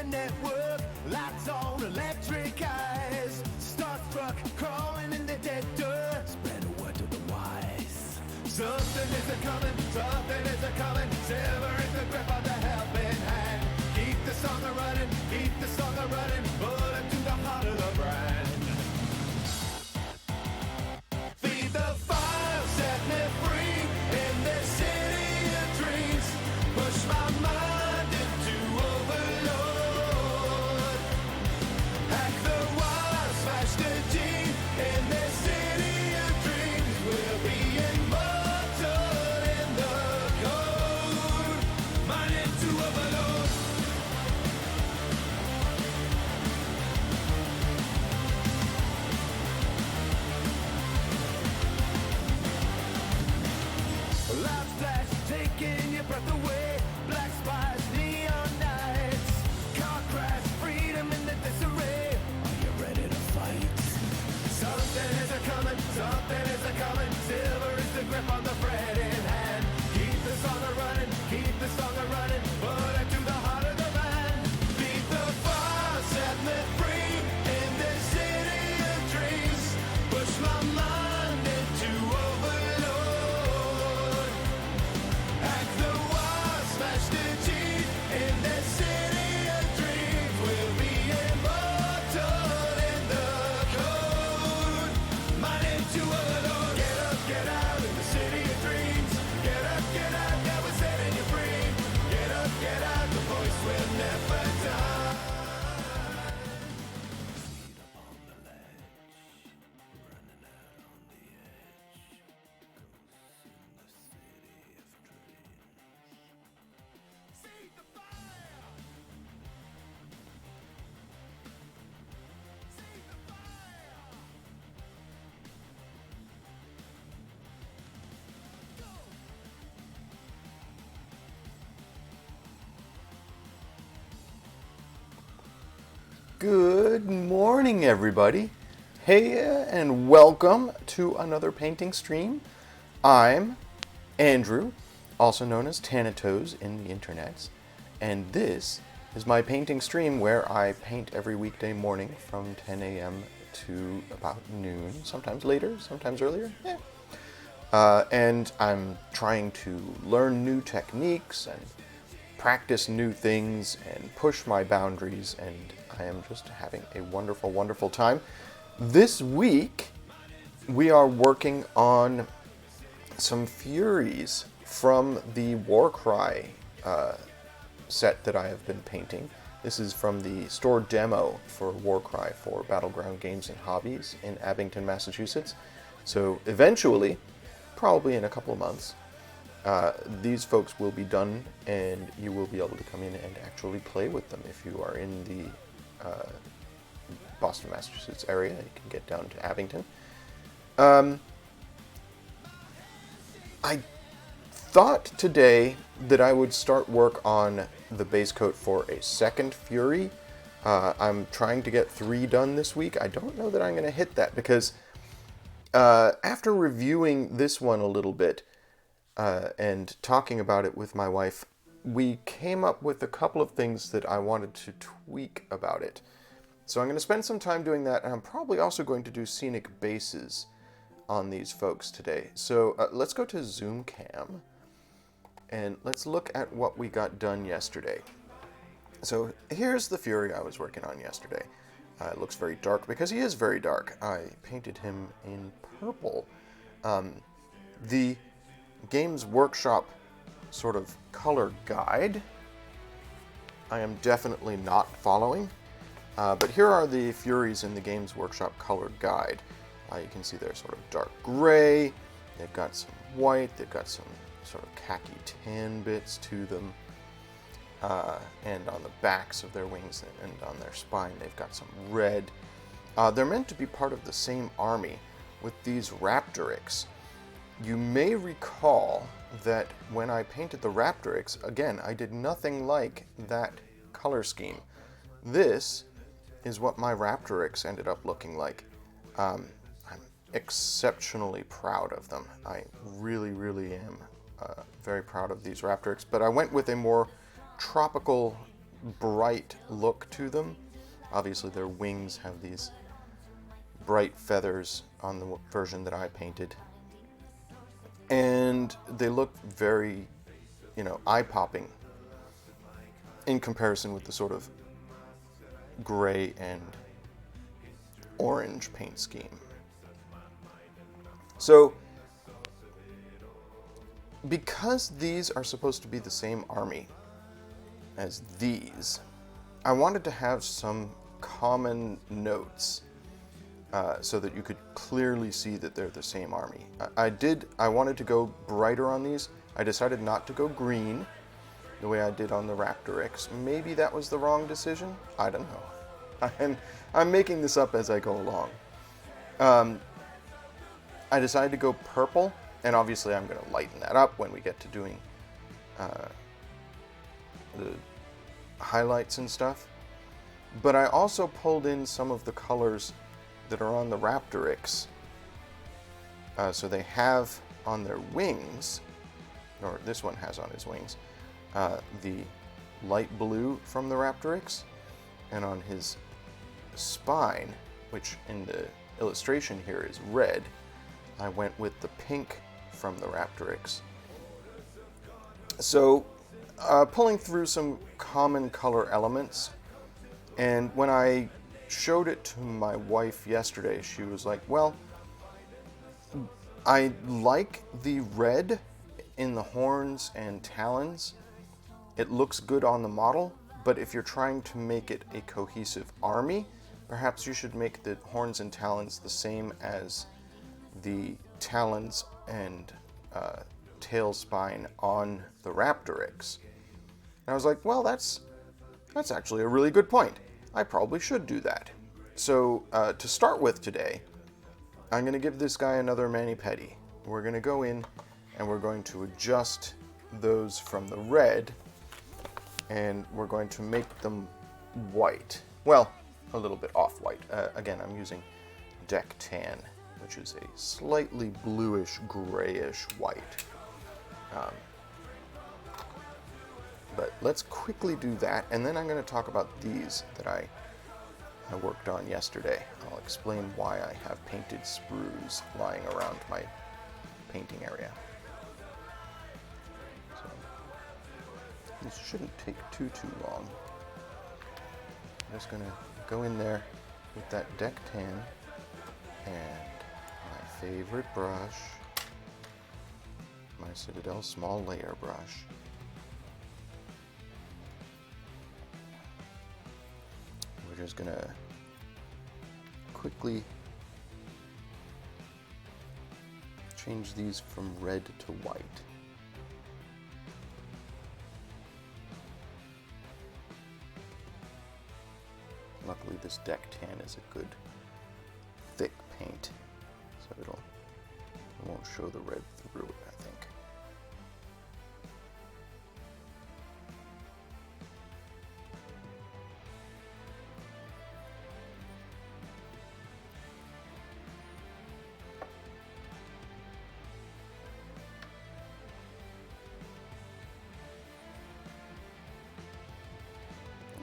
network, lights on, electric eyes. Starstruck, crawling in the dead dirt. Spread a word to the wise. Something is a-coming, something is a-coming. Silver is the grip of the helping hand. Keep the song a-running, keep the song a-running. Bullet to the heart of the brand. Feed the fire, set me free. In this city of dreams. Push my mind into overload. Hack the wire, smash the gene. In this city of dreams. We'll be immortal in the code. Mind into overload. Lights flash, taking your breath away. Black spies, neon nights. Car crash, freedom in the disarray. Are you ready to fight? Something is a-coming, something is a-coming. Silver is the grip on the bread in hand. Keep the song a-running, keep the song a-running. Bullet to the heart of the man. Beat the fire, set me free. In this city of dreams. Push my mind into overload. Hack the wire, smash the cheat. In this city of dreams. We'll be immortal in the code. Mind into overload. Get up, get out in the city of dreams. Get up, get out, yeah, we're setting you free. Get up, get out, the voice will never die. Feet upon the ledge, running out on the edge. Ghosts in the city of dreams. See the fire! See the fire! Go! Good morning, everybody. Hey, and welcome to another painting stream. I'm Andrew, also known as Thanatos in the internets, and this is my painting stream where I paint every weekday morning from 10 a.m. to about noon, sometimes later, sometimes earlier. And I'm trying to learn new techniques and practice new things and push my boundaries, and I am just having a wonderful, wonderful time. This week, we are working on some Furies from the Warcry set that I have been painting. This is from the store demo for Warcry for Battleground Games and Hobbies in Abington, Massachusetts. So eventually, probably in a couple of months, these folks will be done, and you will be able to come in and actually play with them. If you are in the Boston, Massachusetts area, you can get down to Abington. I thought today that I would start work on the base coat for a second Fury. I'm trying to get 3 done this week. I don't know that I'm going to hit that because after reviewing this one a little bit, and talking about it with my wife, we came up with a couple of things that I wanted to tweak about it. So I'm going to spend some time doing that, and I'm probably also going to do scenic bases on these folks today. So let's go to Zoom Cam, and let's look at what we got done yesterday. So here's the Fury I was working on yesterday. It looks very dark because he is very dark. I painted him in purple. The Games Workshop sort of color guide I am definitely not following, but here are the Furies in the Games Workshop color guide. You can see they're sort of dark gray, they've got some white, they've got some sort of khaki tan bits to them, and on the backs of their wings and on their spine they've got some red. They're meant to be part of the same army with these Raptorix. You may recall that when I painted the Raptorix, again, I did nothing like that color scheme. This is what my Raptorix ended up looking like. I'm exceptionally proud of them. I really, really am very proud of these Raptorix, but I went with a more tropical bright look to them. Obviously their wings have these bright feathers on the version that I painted. And they look very, eye-popping in comparison with the sort of gray and orange paint scheme. So, because these are supposed to be the same army as these, I wanted to have some common notes so that you could clearly see that they're the same army. I wanted to go brighter on these. I decided not to go green the way I did on the Raptorix. Maybe that was the wrong decision. I don't know. I'm making this up as I go along. I decided to go purple, and obviously I'm going to lighten that up when we get to doing the highlights and stuff. But I also pulled in some of the colors that are on the Raptorix. So they have on their wings, or this one has on his wings, the light blue from the Raptorix, and on his spine, which in the illustration here is red, I went with the pink from the Raptorix. So pulling through some common color elements, and when I showed it to my wife yesterday, she was like, well, I like the red in the horns and talons. It looks good on the model, but if you're trying to make it a cohesive army, perhaps you should make the horns and talons the same as the talons and tail spine on the Raptorix. And I was like, well, that's actually a really good point. I probably should do that. So to start with today, I'm going to give this guy another mani-pedi. We're going to go in and we're going to adjust those from the red, and we're going to make them white. Well, a little bit off-white. Again, I'm using Deck Tan, which is a slightly bluish, grayish white. But let's quickly do that, and then I'm going to talk about these that I worked on yesterday. I'll explain why I have painted sprues lying around my painting area. So, this shouldn't take too long. I'm just going to go in there with that Deck Tan and my favorite brush, my Citadel small layer brush. We're just going to quickly change these from red to white. Luckily this Deck Tan is a good thick paint, so it won't show the red through it, I think.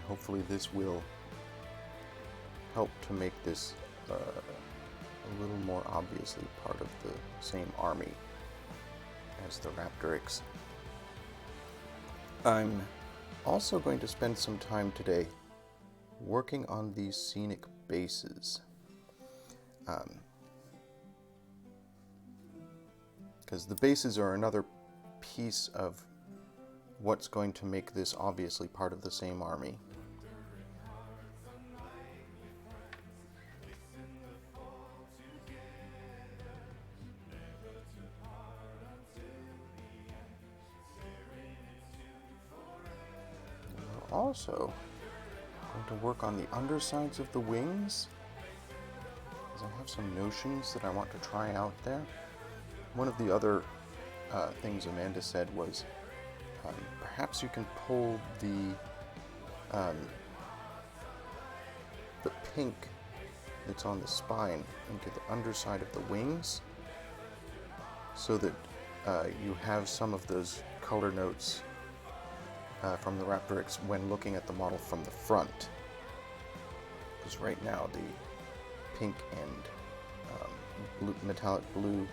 Hopefully this will help to make this a little more obviously part of the same army as the Raptorix. I'm also going to spend some time today working on these scenic bases. Because the bases are another piece of what's going to make this obviously part of the same army. Also going to work on the undersides of the wings, because I have some notions that I want to try out there. One of the other things Amanda said was perhaps you can pull the pink that's on the spine into the underside of the wings, so that you have some of those color notes from the Raptorix when looking at the model from the front. Because right now the pink and metallic blue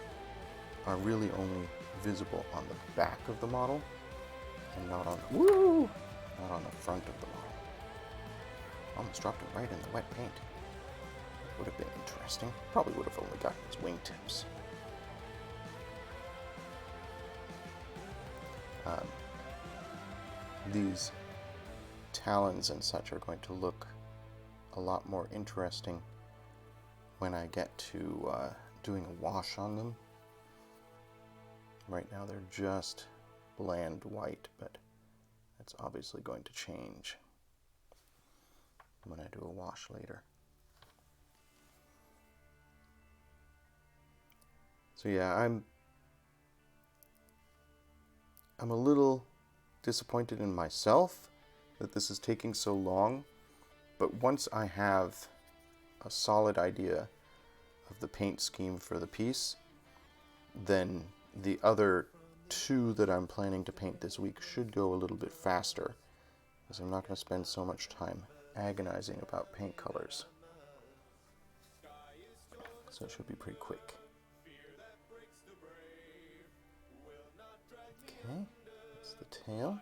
are really only visible on the back of the model and not on not on the front of the model. Almost dropped him right in the wet paint. Would have been interesting. Probably would have only gotten his wingtips. These talons and such are going to look a lot more interesting when I get to doing a wash on them. Right now they're just bland white, but that's obviously going to change when I do a wash later. So yeah, I'm a little disappointed in myself that this is taking so long, but once I have a solid idea of the paint scheme for the piece, then the other two that I'm planning to paint this week should go a little bit faster, because I'm not going to spend so much time agonizing about paint colors. So it should be pretty quick. Okay, that's the tail.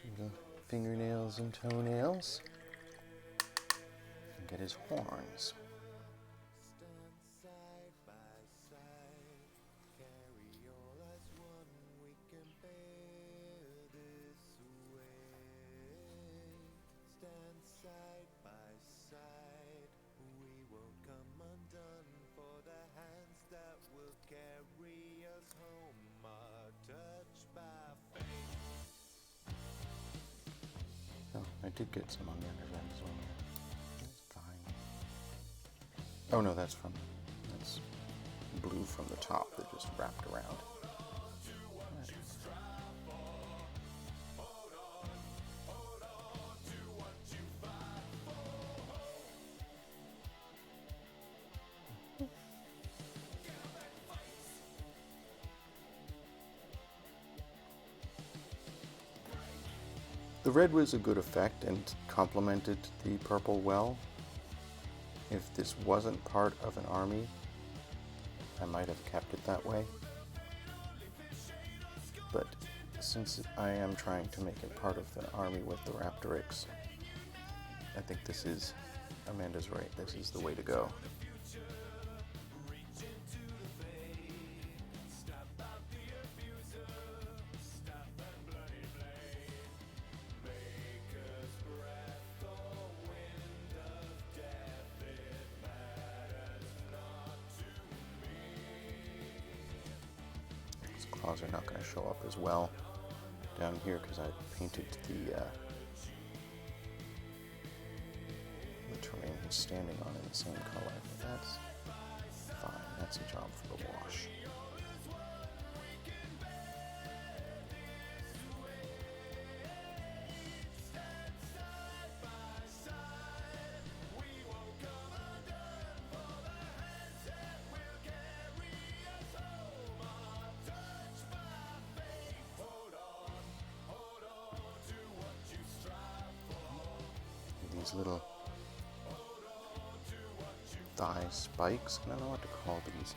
Get his fingernails and toenails. And get his horns. Oh, I did get some on the underside as well. That's fine. Oh no, that's blue from the top that just wrapped around. The red was a good effect and complemented the purple well. If this wasn't part of an army, I might have kept it that way. But since I am trying to make it part of an army with the Raptorix, I think this is, Amanda's right, this is the way to go. Claws are not going to show up as well down here because I painted the terrain he's standing on in the same color. But that's fine. That's a job for the wash. These little thigh spikes, I don't know what to call these,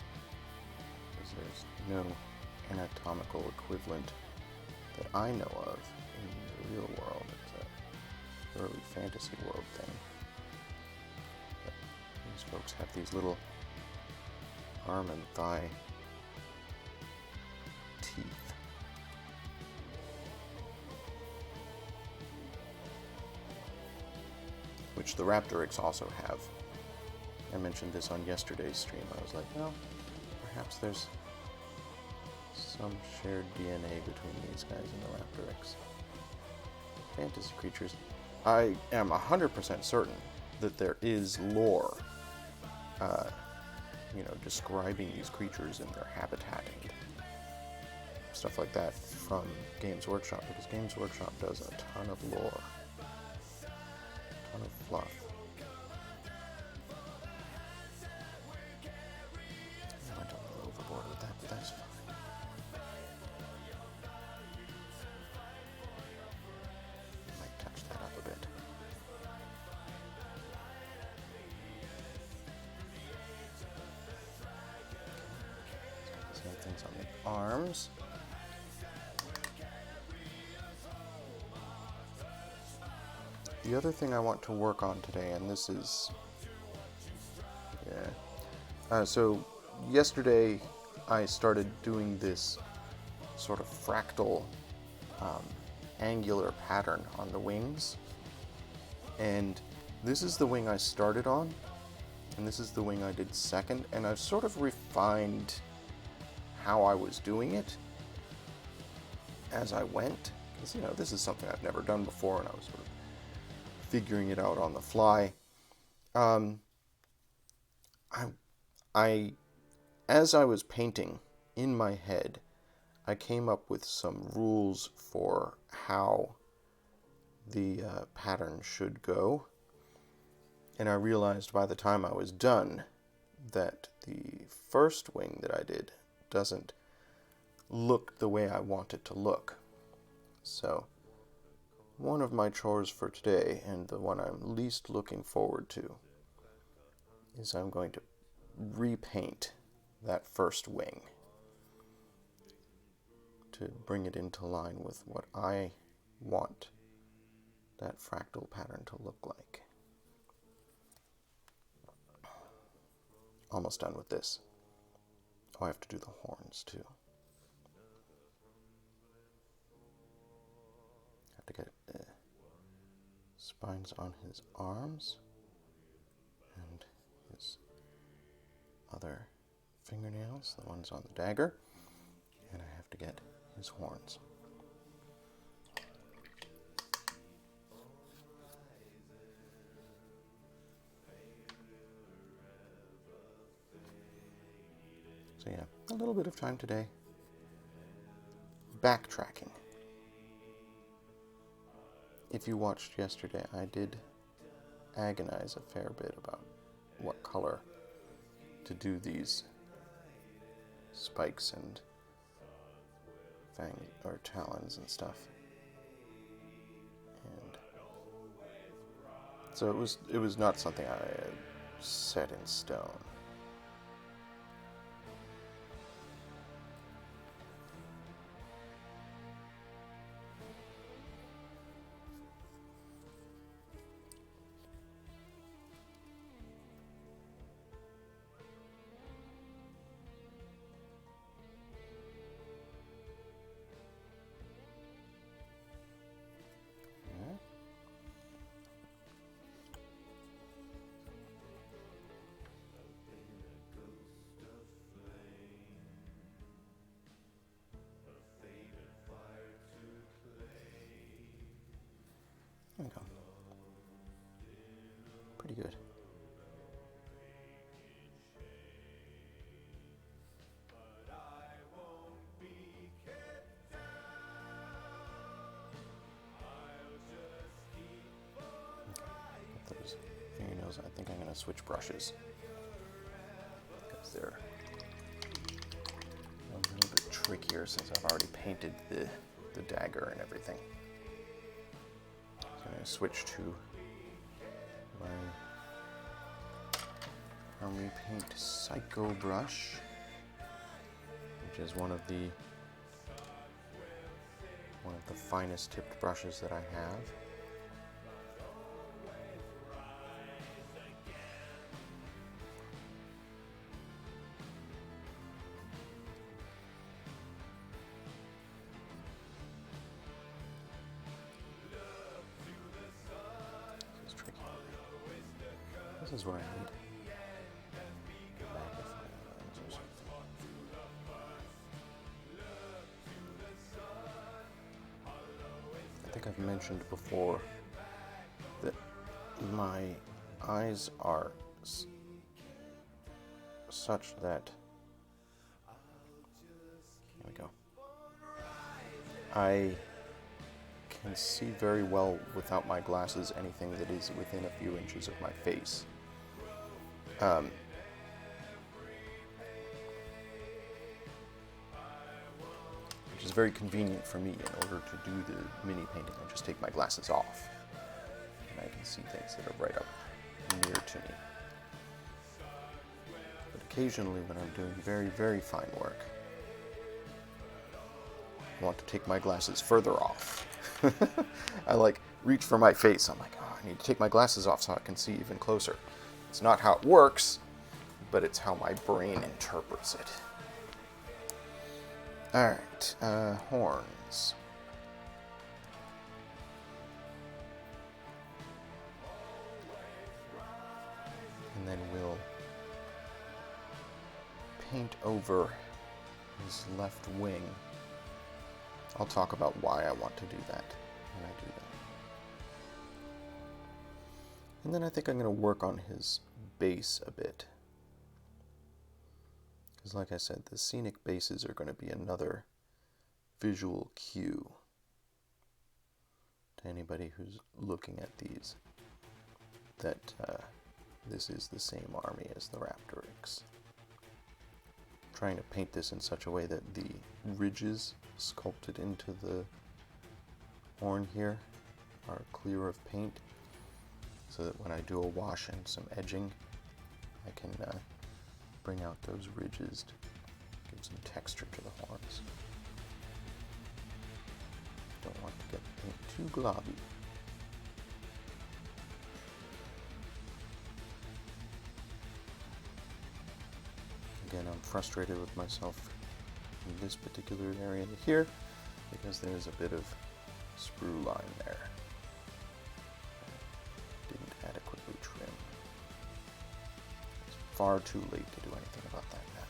because there's no anatomical equivalent that I know of in the real world. It's a early fantasy world thing. But these folks have these little arm and thigh teeth. Which the Raptorix also have. I mentioned this on yesterday's stream. I was like, well, perhaps there's some shared DNA between these guys and the Raptorix. Fantasy creatures. I am 100% certain that there is lore, describing these creatures and their habitat and stuff like that from Games Workshop, because Games Workshop does a ton of lore, a ton of fluff. I went a little overboard with that, but that's fine. Might touch that up a bit. Same things on the arms. The other thing I want to work on today, and this is, so yesterday I started doing this sort of fractal angular pattern on the wings, and this is the wing I started on, and this is the wing I did second, and I've sort of refined how I was doing it as I went, because, you know, this is something I've never done before, and I was sort of figuring it out on the fly. As I was painting in my head, I came up with some rules for how the pattern should go, and I realized by the time I was done that the first wing that I did doesn't look the way I want it to look. So one of my chores for today, and the one I'm least looking forward to, is I'm going to repaint that first wing to bring it into line with what I want that fractal pattern to look like. Almost done with this. Oh, I have to do the horns too. Have to get spines on his arms and his other fingernails, the ones on the dagger, and I have to get his horns. So yeah, a little bit of time today. Backtracking. If you watched yesterday, I did agonize a fair bit about what color to do these spikes and fangs or talons and stuff. And so it was not something I had set in stone. There we go. Pretty good. Put those fingernails, I think I'm going to switch brushes, because they're a little bit trickier since I've already painted the dagger and everything. So I'm going to switch to my Army Paint Psycho brush, which is one of the finest tipped brushes that I have. This is tricky. This is where I need a magnifying lens or something. I think I've mentioned before that my eyes are such that, here we go. I can see very well without my glasses anything that is within a few inches of my face. Which is very convenient for me. In order to do the mini painting, I just take my glasses off, and I can see things that are right up near to me. But occasionally, when I'm doing very, very fine work, I want to take my glasses further off. I reach for my face. I'm like, oh, I need to take my glasses off so I can see even closer. It's not how it works, but it's how my brain interprets it. Alright, horns. And then we'll paint over his left wing. I'll talk about why I want to do that when I do that. And then I think I'm going to work on his base a bit. Because like I said, the scenic bases are going to be another visual cue to anybody who's looking at these, that this is the same army as the Raptorix. Trying to paint this in such a way that the ridges sculpted into the horn here are clear of paint, so that when I do a wash and some edging, I can bring out those ridges to give some texture to the horns. Don't want to get the paint too globby. Again, I'm frustrated with myself in this particular area here because there's a bit of sprue line there. I didn't adequately trim. It's far too late to do anything about that now.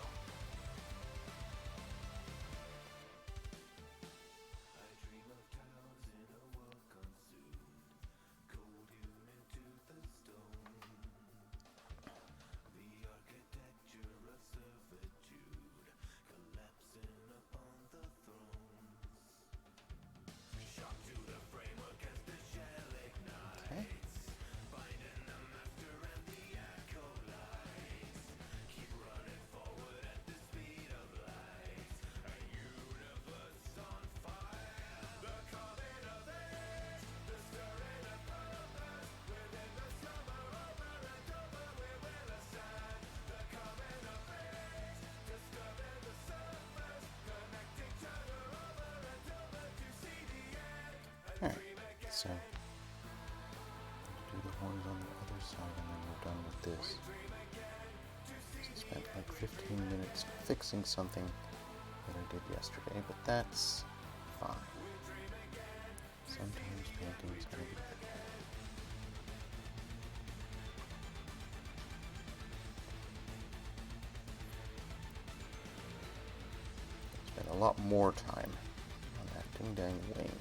Alright, so do the horns on the other side and then we're done with this. So I spent like 15 minutes fixing something that I did yesterday, but that's fine. Sometimes painting is going to be good. Spent a lot more time on that ding-dang wing.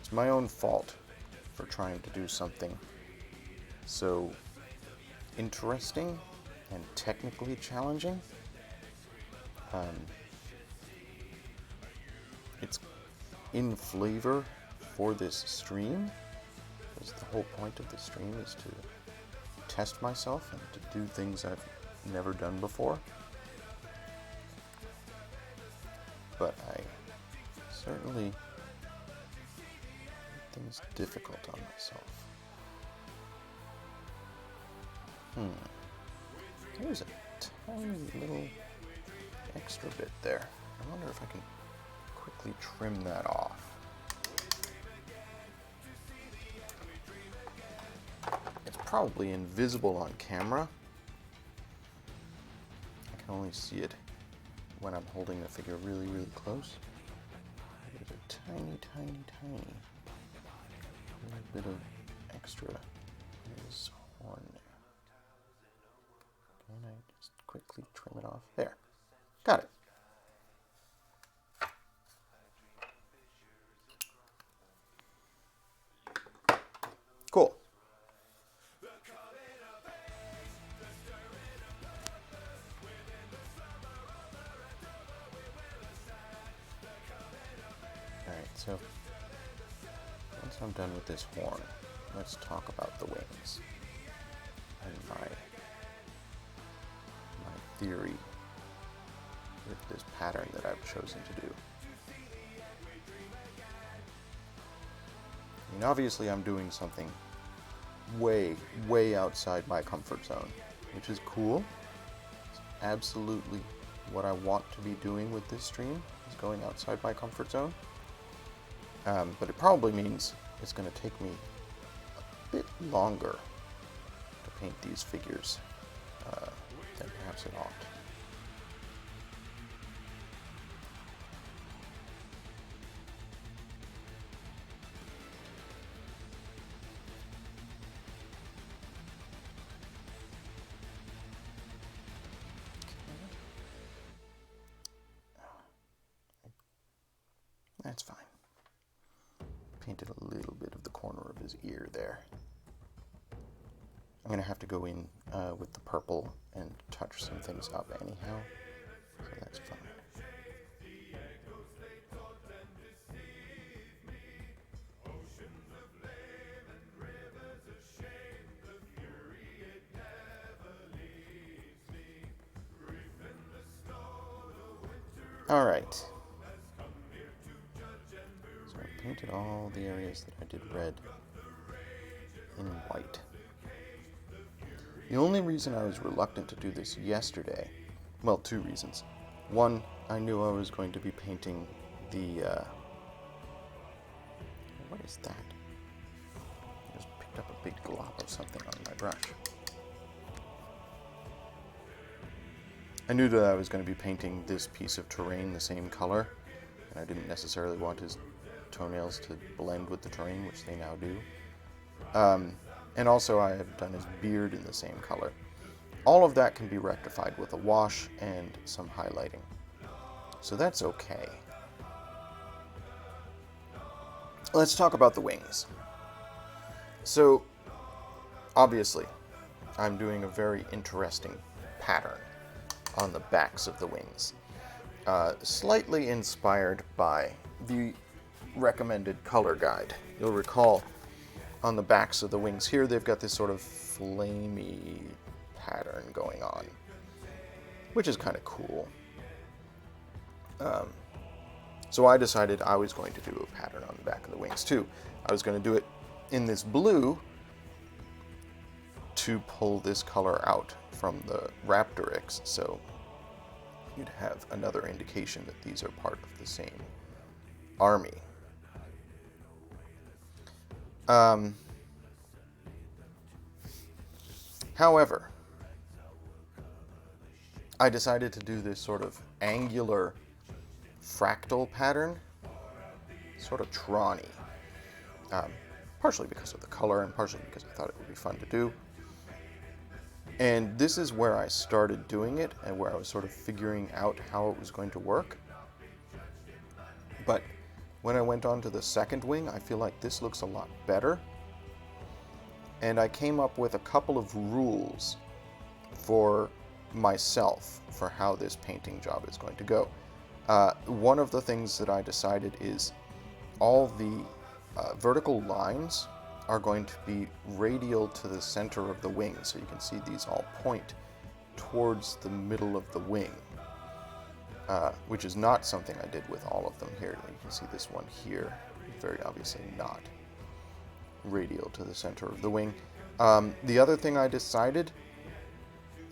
It's my own fault for trying to do something so interesting and technically challenging. It's in flavor for this stream, because the whole point of the stream is to test myself and to do things I've never done before. But I certainly made things difficult on myself. There's a tiny little extra bit there. I wonder if I can quickly trim that off. It's probably invisible on camera. I can only see it when I'm holding the figure really, really close. There's a tiny, tiny, tiny little bit of extra in this horn there. Can I just quickly trim it off? There. Got it. Cool. So, once I'm done with this horn, let's talk about the wings and my theory with this pattern that I've chosen to do. I mean, obviously I'm doing something way, way outside my comfort zone, which is cool. It's absolutely what I want to be doing with this stream, is going outside my comfort zone. But it probably means it's going to take me a bit longer to paint these figures than perhaps it ought. That's fine. Painted a little bit of the corner of his ear there. I'm going to have to go in with the purple and touch some things up anyhow, so that's fine. All right. So I painted all the areas that I did red in white. The only reason I was reluctant to do this yesterday, well, two reasons. One, I knew I was going to be painting the, what is that? I just picked up a big glop of something on my brush. I knew that I was going to be painting this piece of terrain the same color, and I didn't necessarily want his toenails to blend with the terrain, which they now do. And also I had done his beard in the same color. All of that can be rectified with a wash and some highlighting. So that's okay. Let's talk about the wings. So, obviously, I'm doing a very interesting pattern on the backs of the wings. Slightly inspired by the recommended color guide. You'll recall on the backs of the wings here, they've got this sort of flamey pattern going on, which is kind of cool. So I decided I was going to do a pattern on the back of the wings too. I was going to do it in this blue to pull this color out from the Raptorix, so you'd have another indication that these are part of the same army. However, I decided to do this sort of angular fractal pattern, sort of Tron-y. Partially because of the color and partially because I thought it would be fun to do. And this is where I started doing it and where I was sort of figuring out how it was going to work. But when I went on to the second wing, I feel like this looks a lot better. And I came up with a couple of rules for myself for how this painting job is going to go. One of the things that I decided is all the vertical lines are going to be radial to the center of the wing. So you can see these all point towards the middle of the wing, which is not something I did with all of them here. You can see this one here, very obviously not radial to the center of the wing. The other thing I decided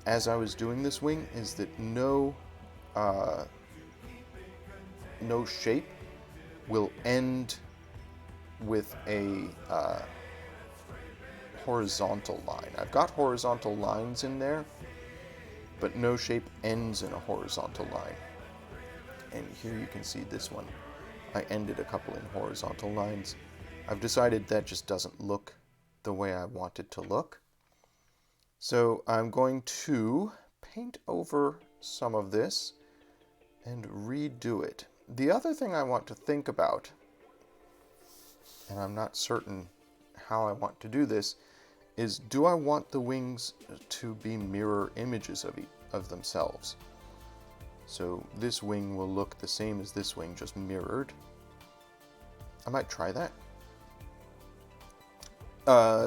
as I was doing this wing is that no shape will end with a horizontal line. I've got horizontal lines in there, but no shape ends in a horizontal line. And here you can see this one. I ended a couple in horizontal lines. I've decided that just doesn't look the way I want it to look. So I'm going to paint over some of this and redo it. The other thing I want to think about, and I'm not certain how I want to do this, is do I want the wings to be mirror images of themselves? So this wing will look the same as this wing, just mirrored. I might try that.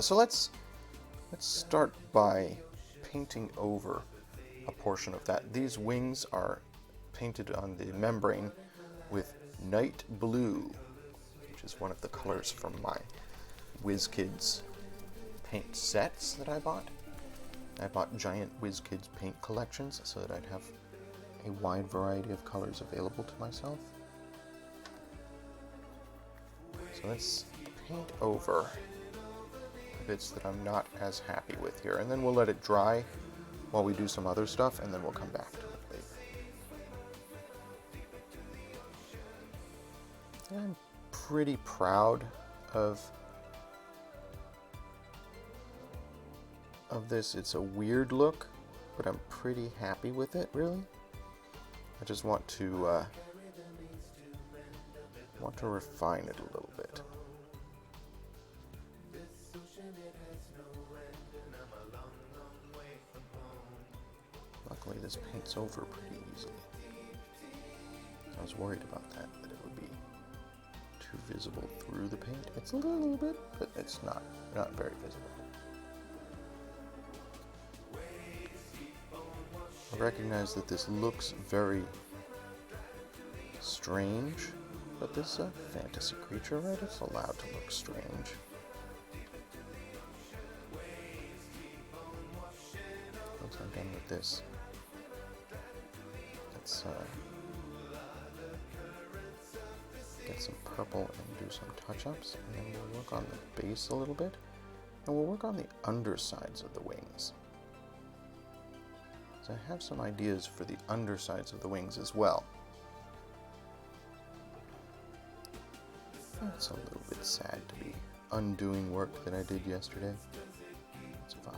So let's start by painting over a portion of that. These wings are painted on the membrane with night blue, which is one of the colors from my WizKids paint sets that I bought. I bought giant WizKids paint collections so that I'd have a wide variety of colors available to myself. So let's paint over the bits that I'm not as happy with here, and then we'll let it dry while we do some other stuff, and then we'll come back to it later. And I'm pretty proud of this. It's a weird look, but I'm pretty happy with it, really. I just want to refine it a little bit. Luckily, this paints over pretty easily. I was worried about that it would be too visible through the paint. It's a little bit, but it's not very visible. I recognize that this looks very strange, but this is a fantasy creature, right? It's allowed to look strange. Once I'm done with this, let's get some purple and do some touch-ups, and then we'll work on the base a little bit, and we'll work on the undersides of the wings. So I have some ideas for the undersides of the wings as well. It's a little bit sad to be undoing work that I did yesterday. It's fine.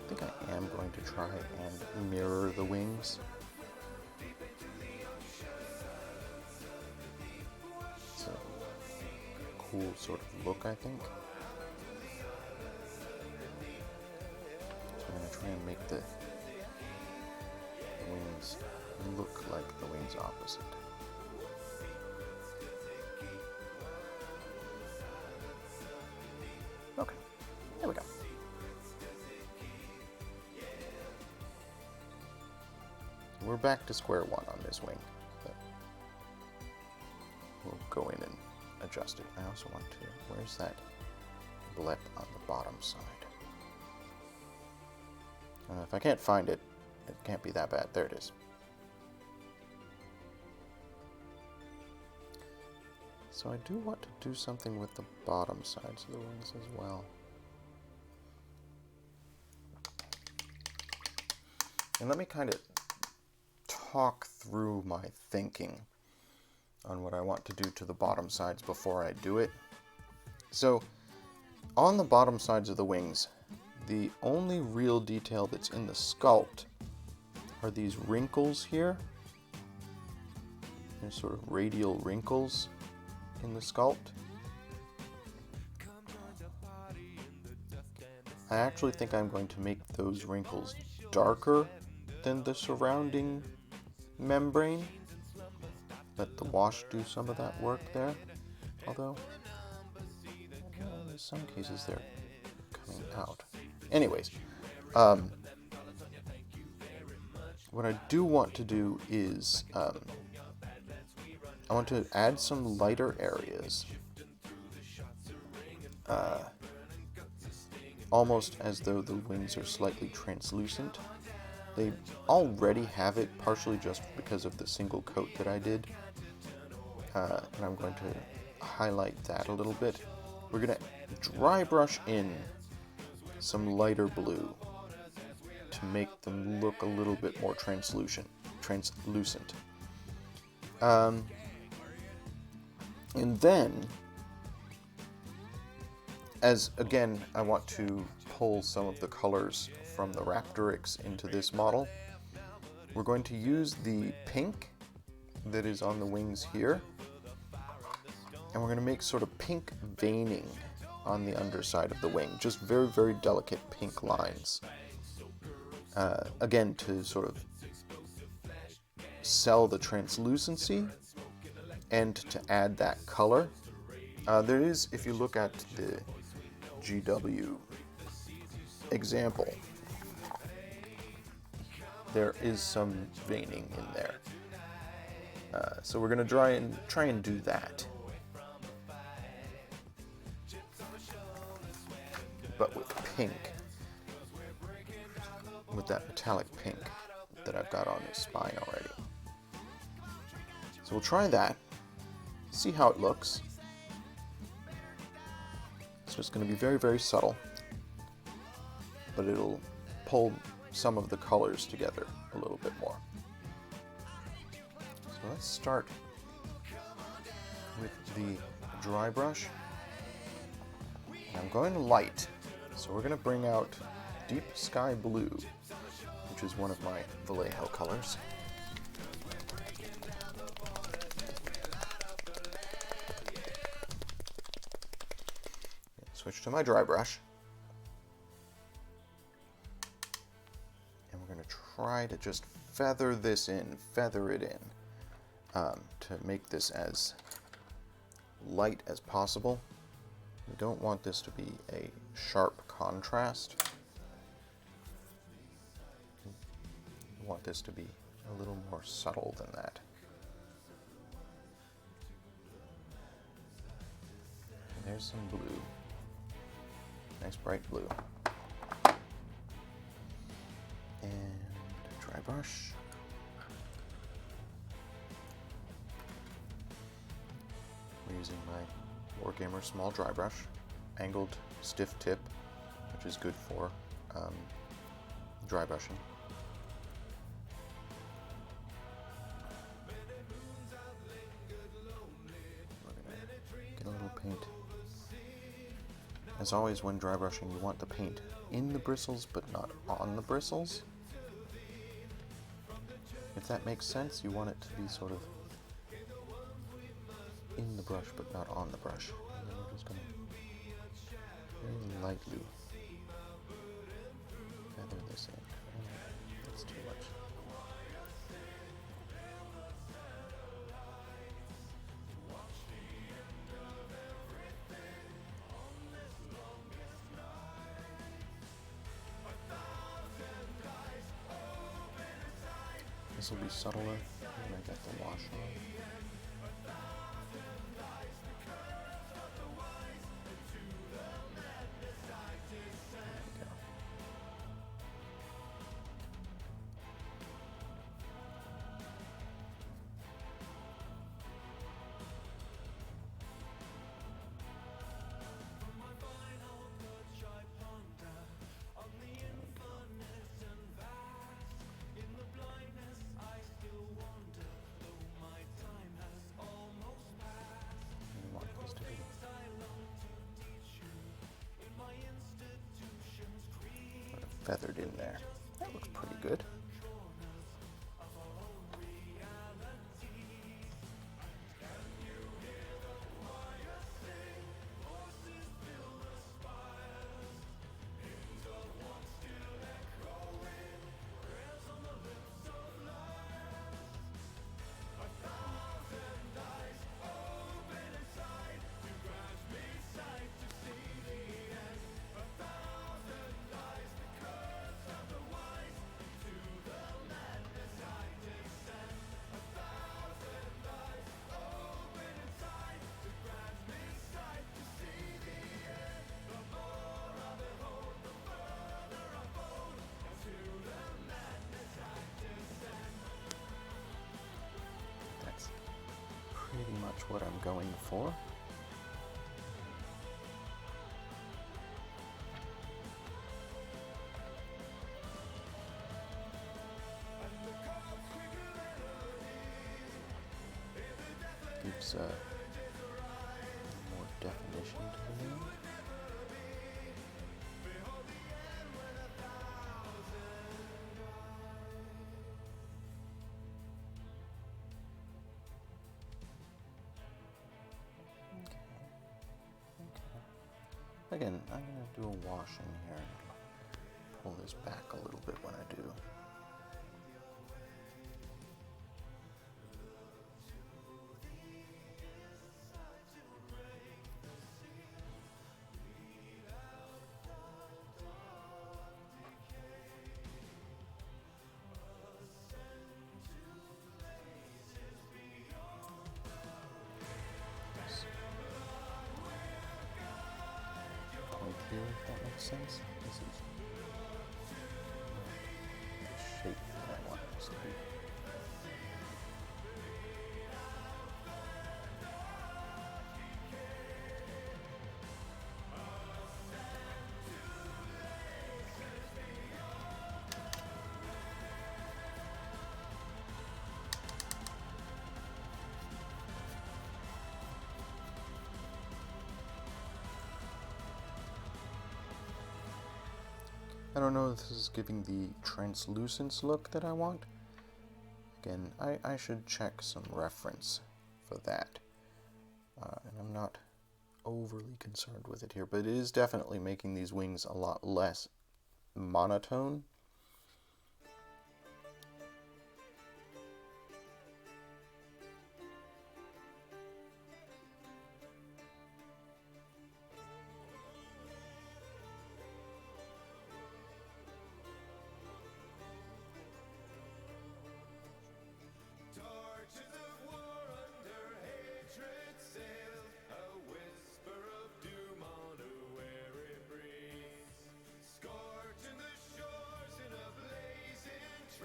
I think I am going to try and mirror the wings. It's a cool sort of look, I think. So I'm going to try and make the wings look like the wings opposite. Okay, there we go. We're back to square one on this wing, but we'll go in and adjust it. I also want to, where's that blip on the bottom side? If I can't find it, it can't be that bad. There it is. So I do want to do something with the bottom sides of the wings as well. And let me kind of talk through my thinking on what I want to do to the bottom sides before I do it. So, on the bottom sides of the wings, the only real detail that's in the sculpt are these wrinkles here. There's sort of radial wrinkles in the sculpt. I actually think I'm going to make those wrinkles darker than the surrounding membrane. Let the wash do some of that work there. Although, in some cases they're coming out. Anyways, what I do want to do is, I want to add some lighter areas. Almost as though the wings are slightly translucent. They already have it, partially just because of the single coat that I did. And I'm going to highlight that a little bit. We're going to dry brush in some lighter blue to make them look a little bit more translucent. And then As again, I want to pull some of the colors from the Raptorix into this model. We're going to use the pink that is on the wings here, and we're going to make sort of pink veining on the underside of the wing, just very, very delicate pink lines. Again, to sort of sell the translucency and to add that color. There is, if you look at the GW example, there is some veining in there. So we're going to try and do that, but with pink, with that metallic pink that I've got on his spine already. So we'll try that, see how it looks. So it's going to be very, very subtle, but it'll pull some of the colors together a little bit more. So let's start with the dry brush. And I'm going light, so we're going to bring out Deep Sky Blue, which is one of my Vallejo colors. Switch to my dry brush, and we're going to try to just feather it in, to make this as light as possible. We don't want this to be a sharp contrast. We want this to be a little more subtle than that. And there's some blue. Nice bright blue. And dry brush. We're using my Wargamer small dry brush, angled stiff tip, which is good for dry brushing. We're gonna get a little paint. As always, when dry brushing, you want the paint in the bristles, but not on the bristles. If that makes sense, you want it to be sort of in the brush, but not on the brush. And then we're just going to very lightly feather this in. That's too much. This will be subtler when I get the wash on. Feathered in there. That looks pretty good. Pretty much what I'm going for. Gives more definition to the name. Again, I'm going to do a wash in here. Pull this back a little bit when I do. Point here, if that makes sense. This is the shape that I want this to be. I don't know if this is giving the translucence look that I want. Again, I should check some reference for that. And I'm not overly concerned with it here, but it is definitely making these wings a lot less monotone.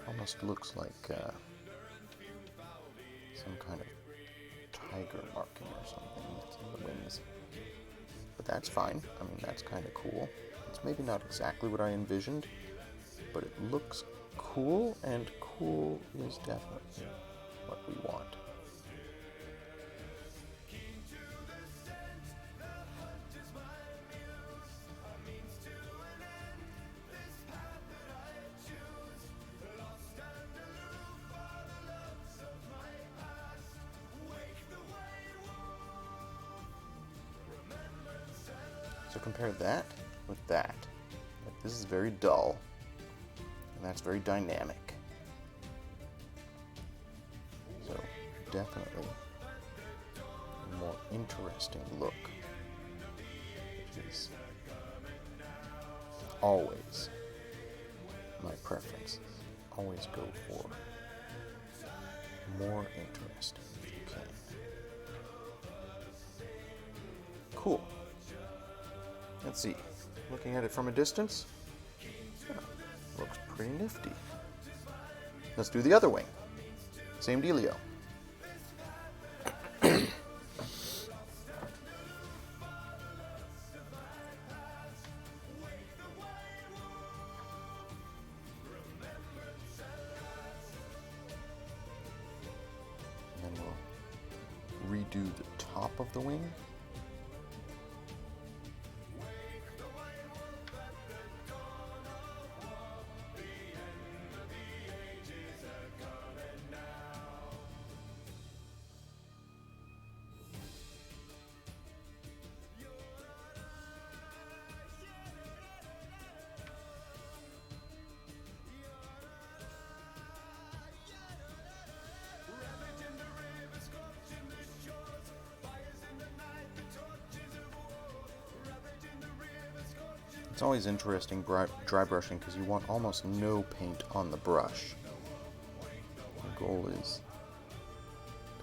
Almost looks like some kind of tiger marking or something that's in the wings. But that's fine. I mean, that's kind of cool. It's maybe not exactly what I envisioned, but it looks cool, and cool is definitely what we want. So compare that with that. Like, this is very dull, and that's very dynamic. So definitely a more interesting look, which is always my preference. Always go for more interesting if you can. Cool. Let's see. Looking at it from a distance, looks pretty nifty. Let's do the other wing. Same dealio. And then we'll redo the top of the wing. It's always interesting dry brushing because you want almost no paint on the brush. The goal is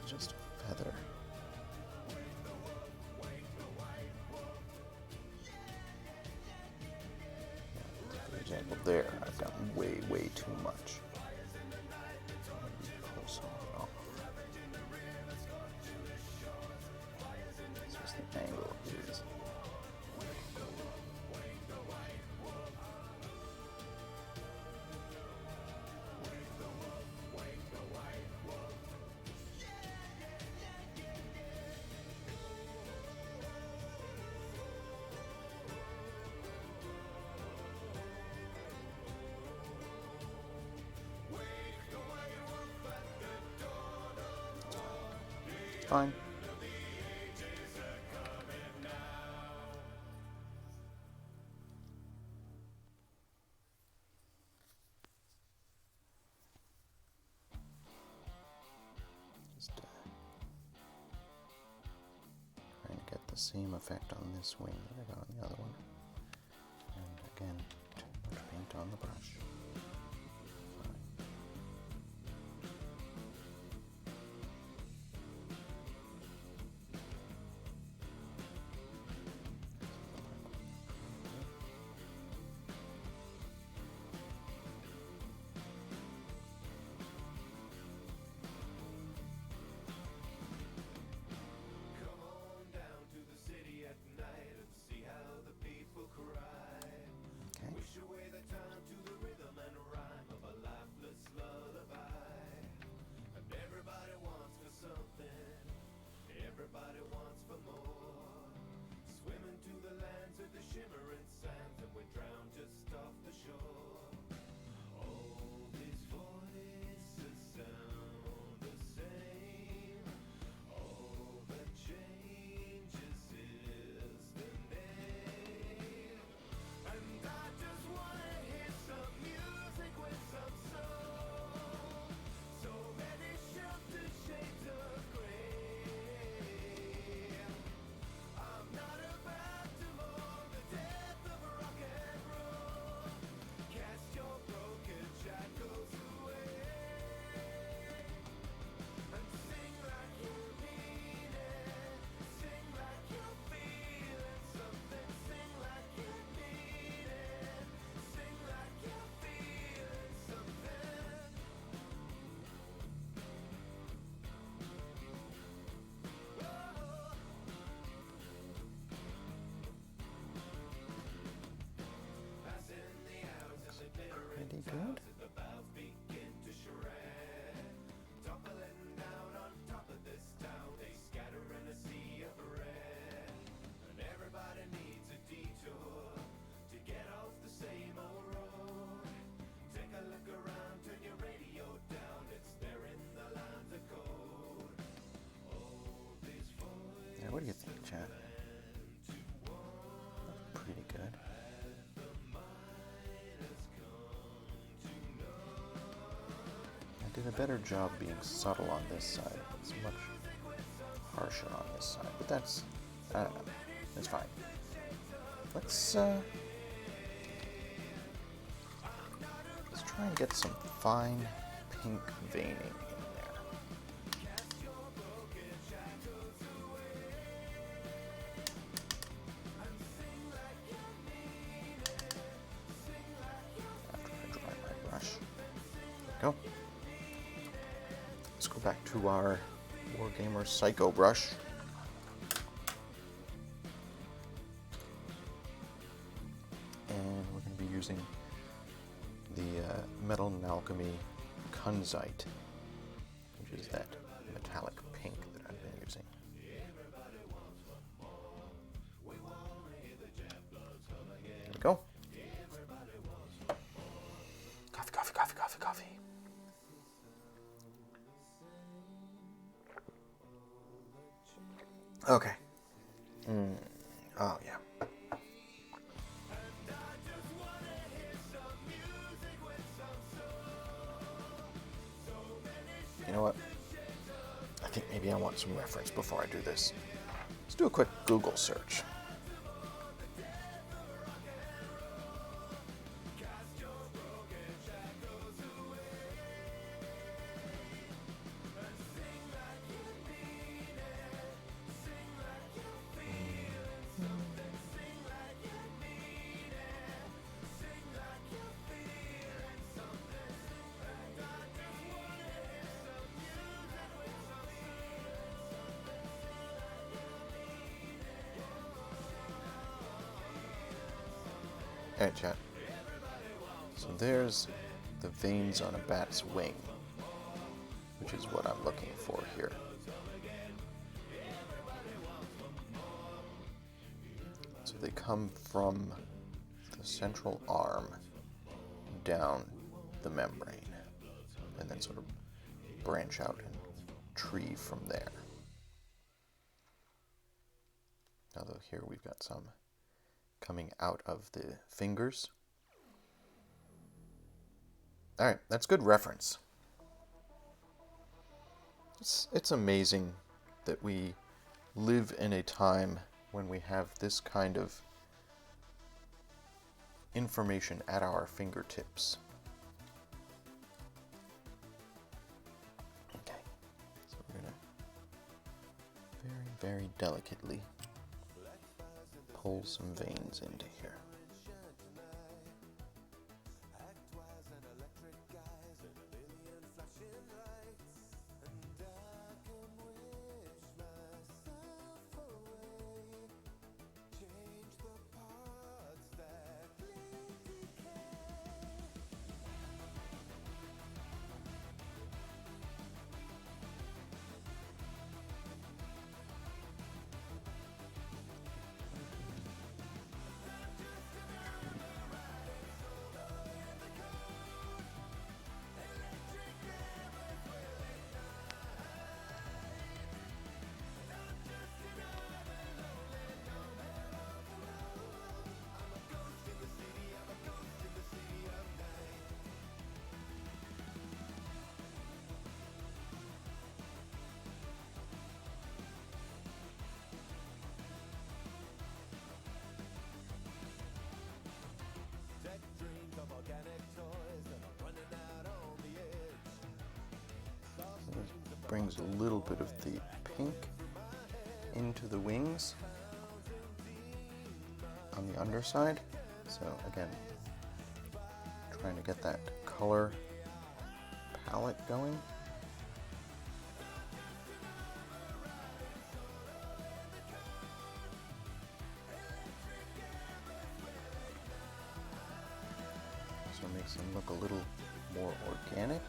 to just feather. For example, there I've got way too much. Pull some of it off. It's just the angle is. Fine. same effect on this wing that I got on the other one. And again, too much paint on the brush. Pretty good. Yeah, what do you think, Chad? That's pretty good. I did a better job being subtle on this side. It's much harsher on this side, but that's, I don't know, it's fine. Let's try and get some fine pink veining in there. After I dry my brush. There we go. Let's go back to our Wargamer Psycho brush. And we're going to be using the Metal and Alchemy Kunzite, which is that metallic pink that I've been using. There we go. Coffee, coffee, coffee, coffee, coffee. Okay. Oh, yeah. You know what? I think maybe I want some reference before I do this. Let's do a quick Google search. Alright, chat. So there's the veins on a bat's wing, which is what I'm looking for here. So they come from the central arm down the membrane, and then sort of branch out and tree from there. Although here we've got some coming out of the fingers. Alright, that's good reference. It's amazing that we live in a time when we have this kind of information at our fingertips. Okay, so we're gonna very, very delicately pull some veins into here. Brings a little bit of the pink into the wings on the underside. So again, trying to get that color palette going. So it makes them look a little more organic.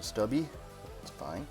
Stubby, it's fine.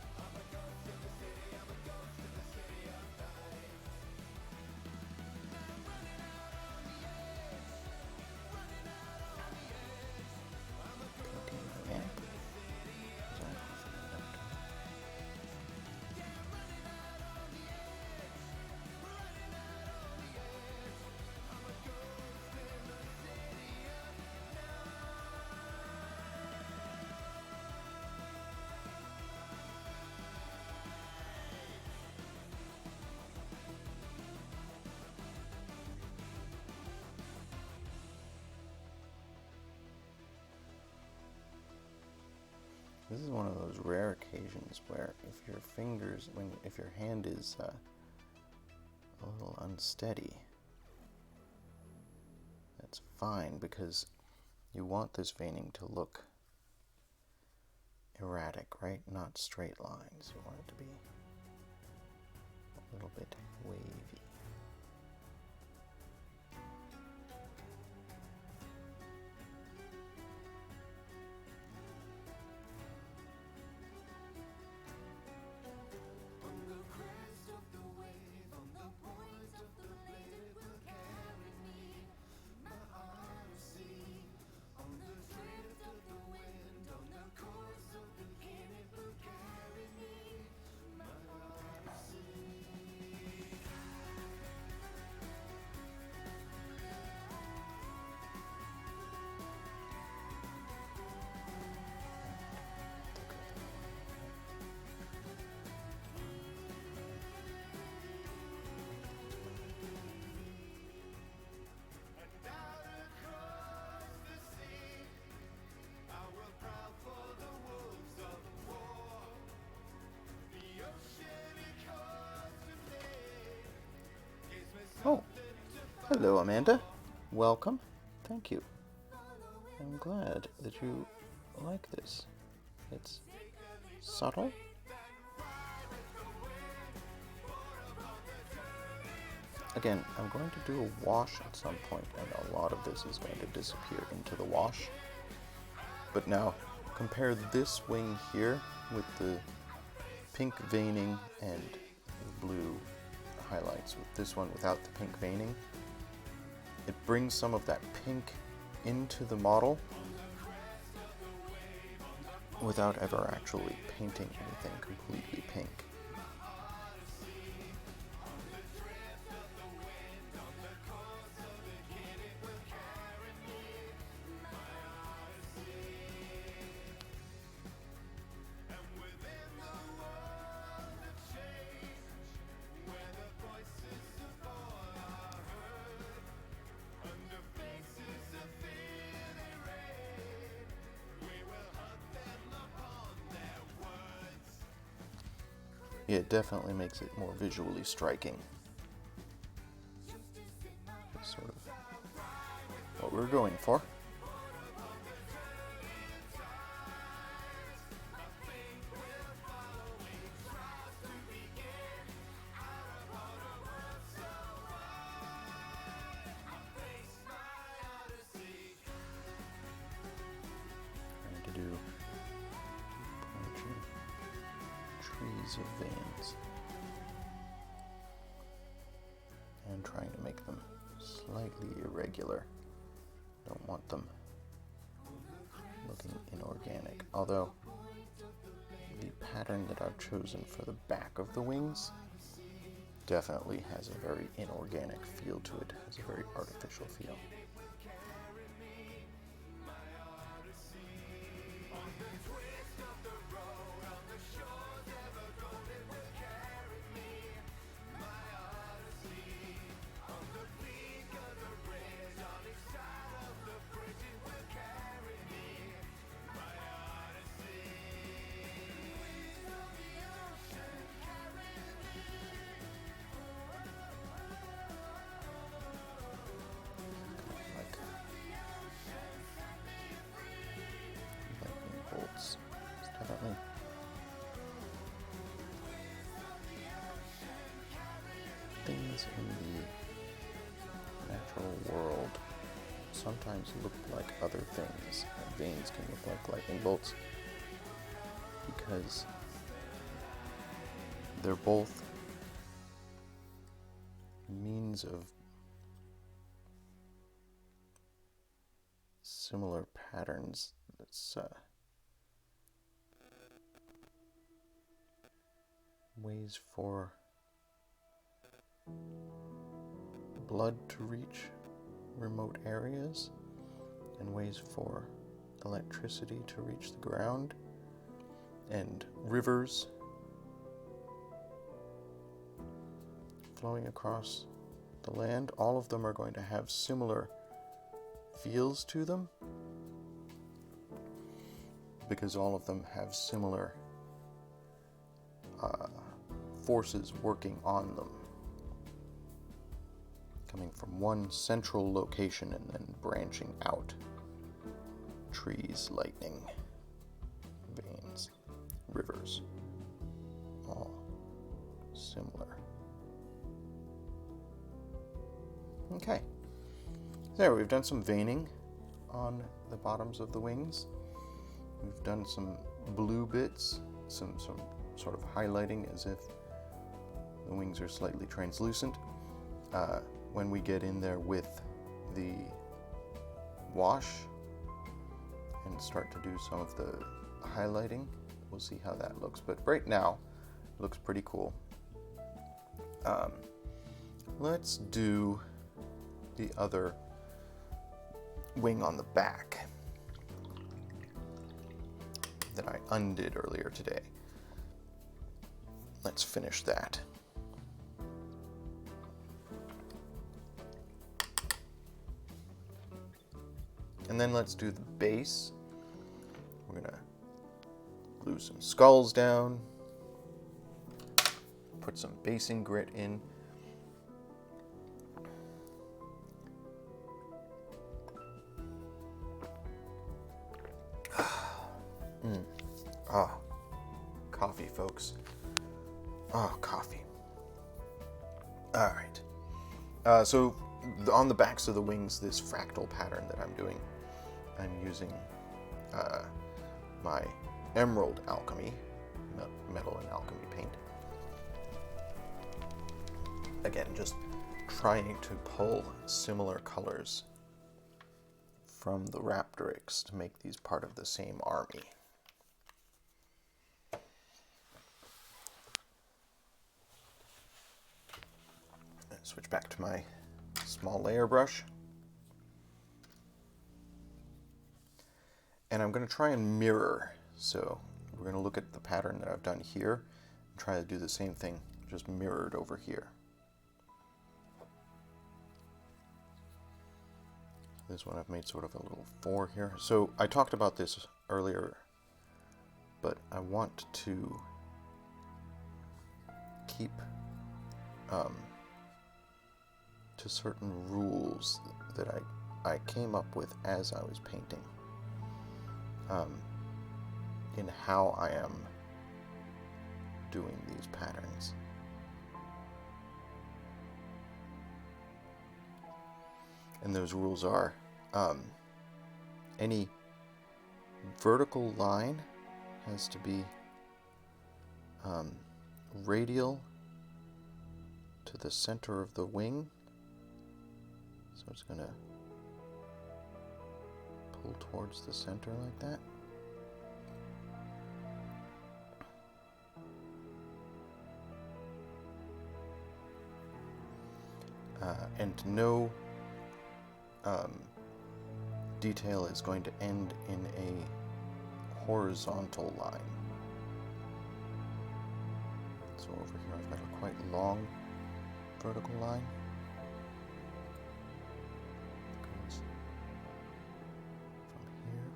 This is one of those rare occasions where if your fingers, if your hand is a little unsteady, that's fine, because you want this veining to look erratic, right? Not straight lines. You want it to be a little bit wavy. Oh, hello, Amanda. Welcome. Thank you. I'm glad that you like this. It's subtle. Again, I'm going to do a wash at some point, and a lot of this is going to disappear into the wash. But now, compare this wing here with the pink veining and the blue highlights with this one without the pink veining. It brings some of that pink into the model without ever actually painting anything completely pink. Yeah, it definitely makes it more visually striking. That's sort of what we're going for. Trying to do trees of veins and trying to make them slightly irregular. Don't want them looking inorganic, although the pattern that I've chosen for the back of the wings definitely has a very inorganic feel to it, has a very artificial feel. Bolts. It's definitely things in the natural world sometimes look like other things. Veins can look like lightning bolts because they're both means of similar patterns. It's ways for blood to reach remote areas and ways for electricity to reach the ground, and rivers flowing across the land. All of them are going to have similar feels to them because all of them have similar forces working on them, coming from one central location and then branching out. Trees, lightning, veins, rivers, all similar. Okay, there we've done some veining on the bottoms of the wings. We've done some blue bits, some sort of highlighting as if the wings are slightly translucent. When we get in there with the wash and start to do some of the highlighting, we'll see how that looks. But right now, it looks pretty cool. Let's do the other wing on the back that I undid earlier today. Let's finish that. And then let's do the base. We're gonna glue some skulls down, put some basing grit in. Ah, coffee, folks. Oh, coffee. All right. So on the backs of the wings, this fractal pattern that I'm doing, I'm using my Emerald Alchemy, metal and alchemy paint. Again, just trying to pull similar colors from the Raptorix to make these part of the same army. Switch back to my small layer brush. And I'm going to try and mirror. So we're going to look at the pattern that I've done here and try to do the same thing, just mirrored over here. This one I've made sort of a little 4 here. So I talked about this earlier, but I want to keep to certain rules that I came up with as I was painting in how I am doing these patterns. And those rules are any vertical line has to be radial to the center of the wing. So it's going to pull towards the center like that. And no detail is going to end in a horizontal line. So over here I've got a quite long vertical line. Goes from here.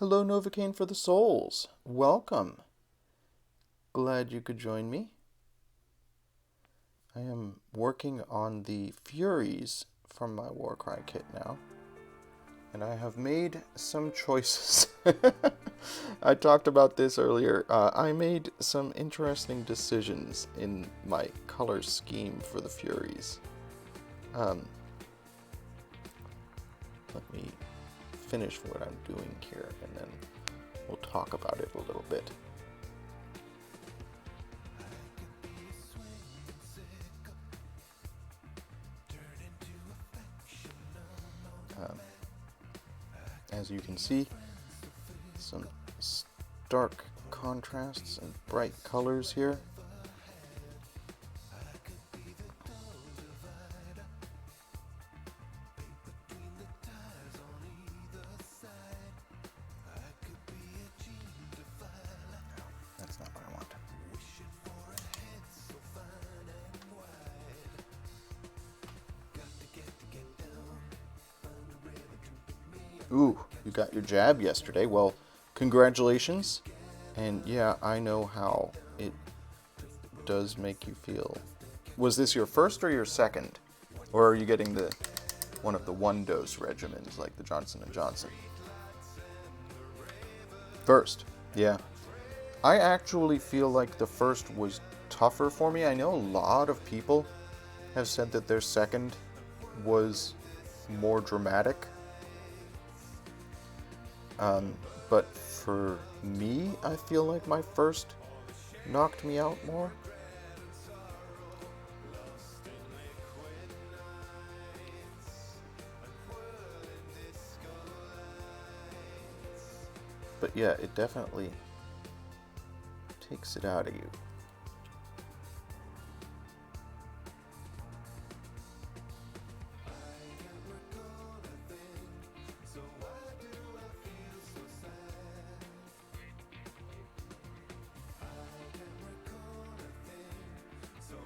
Hello, Novocaine for the Souls. Welcome. Glad you could join me. I am working on the Furies from my Warcry kit now. And I have made some choices. I talked about this earlier. I made some interesting decisions in my color scheme for the Furies. Let me finish what I'm doing here, and then we'll talk about it a little bit. As you can see, some stark contrasts and bright colors here. That's not what I want. Ooh, you got your jab yesterday. Well, congratulations. And yeah, I know how it does make you feel. Was this your first or your second? Or are you getting the one of the one-dose regimens like the Johnson & Johnson? First, yeah. I actually feel like the first was tougher for me. I know a lot of people have said that their second was more dramatic. But for me, I feel like my first knocked me out more. But yeah, it definitely takes it out of you.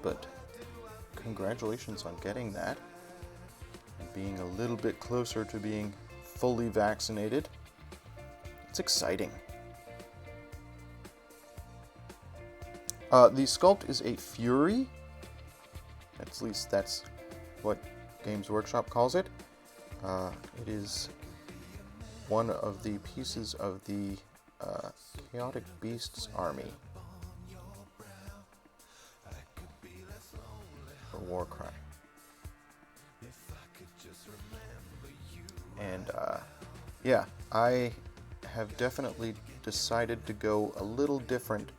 But congratulations on getting that and being a little bit closer to being fully vaccinated. It's exciting. The sculpt is a Fury, At least that's what Games Workshop calls it. It is one of the pieces of the Chaotic Beasts army for Warcry. And yeah, I have definitely decided to go a little different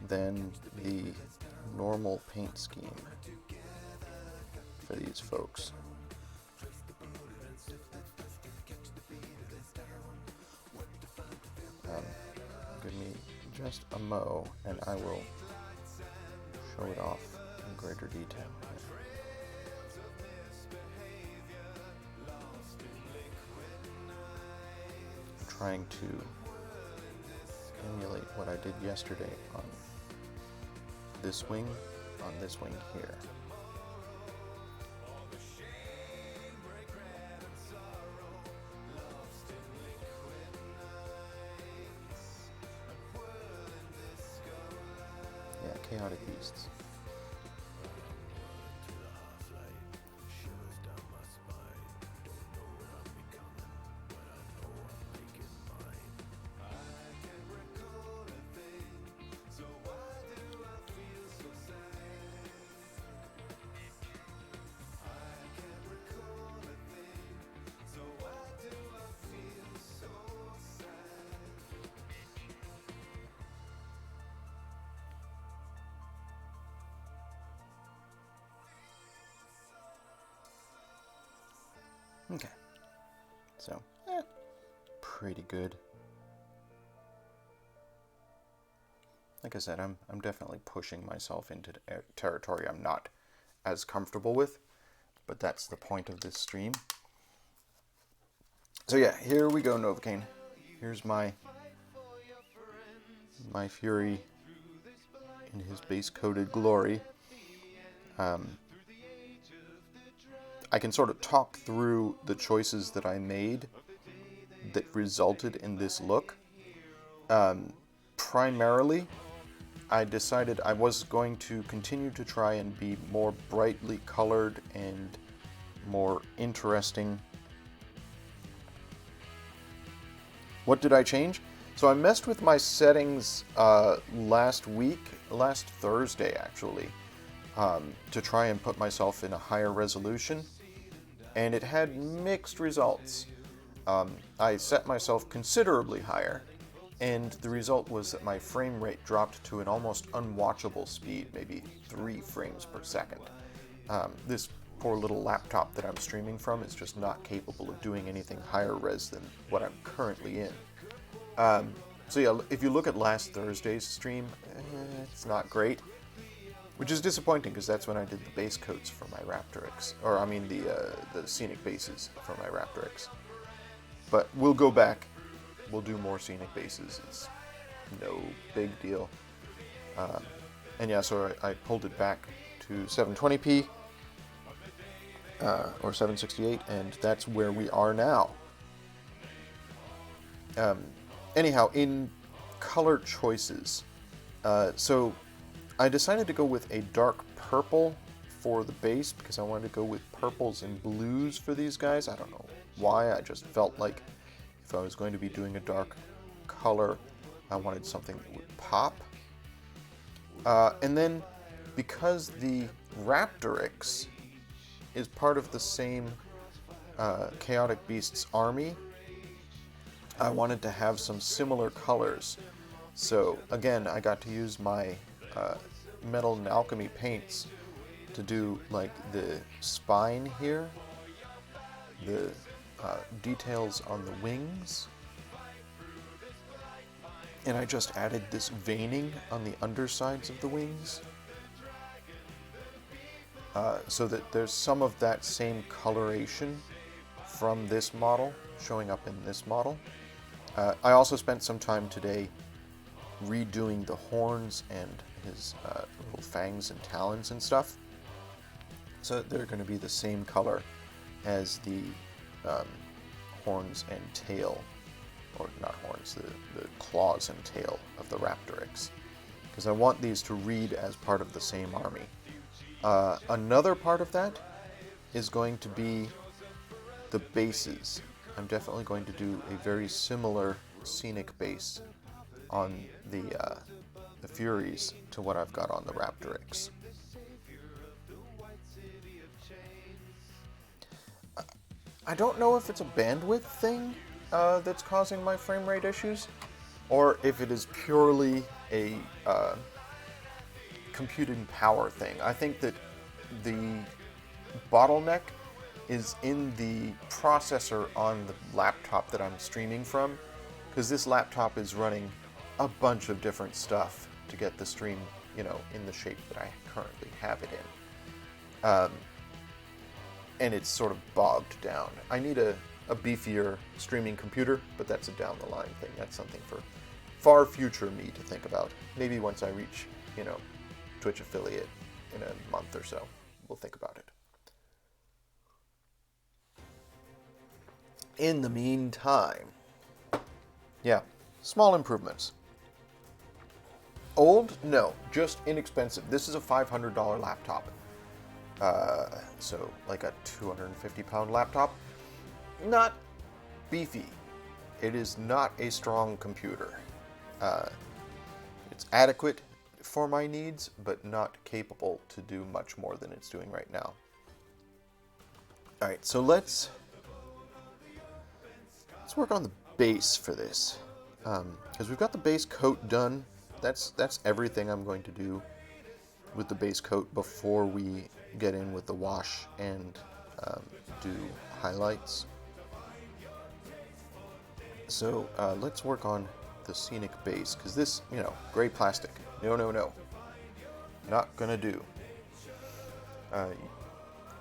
than the normal paint scheme for these folks. Give me just a mo and I will show it off in greater detail. I'm trying to emulate what I did yesterday on this wing here. Yeah, Chaotic Beasts. Okay, so, pretty good. Like I said, I'm definitely pushing myself into territory I'm not as comfortable with, but that's the point of this stream. So yeah, here we go, Novocaine. Here's my Fury in his base-coated glory. I can sort of talk through the choices that I made that resulted in this look. Primarily, I decided I was going to continue to try and be more brightly colored and more interesting. What did I change? So I messed with my settings last Thursday actually, to try and put myself in a higher resolution. And it had mixed results. I set myself considerably higher, and the result was that my frame rate dropped to an almost unwatchable speed, maybe 3 frames per second. This poor little laptop that I'm streaming from is just not capable of doing anything higher res than what I'm currently in. So yeah, if you look at last Thursday's stream, it's not great. Which is disappointing, because that's when I did the base coats for my Raptorix. Or, I mean, the scenic bases for my Raptorix. But we'll go back. We'll do more scenic bases. It's no big deal. And yeah, so I pulled it back to 720p. Or 768, and that's where we are now. Anyhow, in color choices. So I decided to go with a dark purple for the base because I wanted to go with purples and blues for these guys. I don't know why, I just felt like if I was going to be doing a dark color, I wanted something that would pop. And then because the Raptorix is part of the same Chaotic Beasts army, I wanted to have some similar colors. So again, I got to use my Metal and Alchemy paints to do like the spine here, the details on the wings, and I just added this veining on the undersides of the wings, so that there's some of that same coloration from this model showing up in this model. I also spent some time today redoing the horns and his little fangs and talons and stuff, so that they're going to be the same color as the horns and tail, or not horns, the claws and tail of the Raptorix, because I want these to read as part of the same army. Another part of that is going to be the bases. I'm definitely going to do a very similar scenic base on the Furies to what I've got on the Raptorix. I don't know if it's a bandwidth thing that's causing my frame rate issues, or if it is purely a computing power thing. I think that the bottleneck is in the processor on the laptop that I'm streaming from, because this laptop is running a bunch of different stuff to get the stream, in the shape that I currently have it in. And it's sort of bogged down. I need a beefier streaming computer, but that's a down the line thing. That's something for far future me to think about. Maybe once I reach, Twitch affiliate in a month or so, we'll think about it. In the meantime, yeah, small improvements. Old? No, just inexpensive. This is a $500 laptop. So like a 250-pound laptop. Not beefy. It is not a strong computer. It's adequate for my needs, but not capable to do much more than it's doing right now. Alright, so let's work on the base for this. Because we've got the base coat done. That's everything I'm going to do with the base coat before we get in with the wash and do highlights. So let's work on the scenic base, because this, gray plastic, no, not gonna do.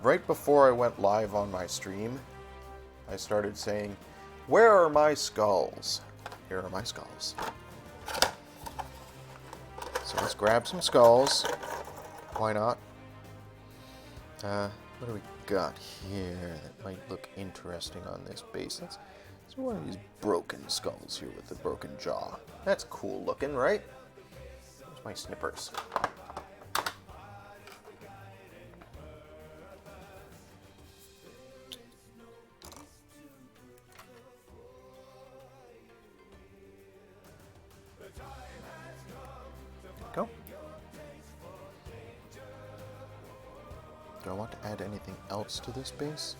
Right before I went live on my stream, I started saying, where are my skulls? Here are my skulls. So let's grab some skulls. Why not? What do we got here that might look interesting on this base? Let's do one of these broken skulls here with the broken jaw. That's cool looking, right? Where's my snippers? Go. Do I want to add anything else to this base?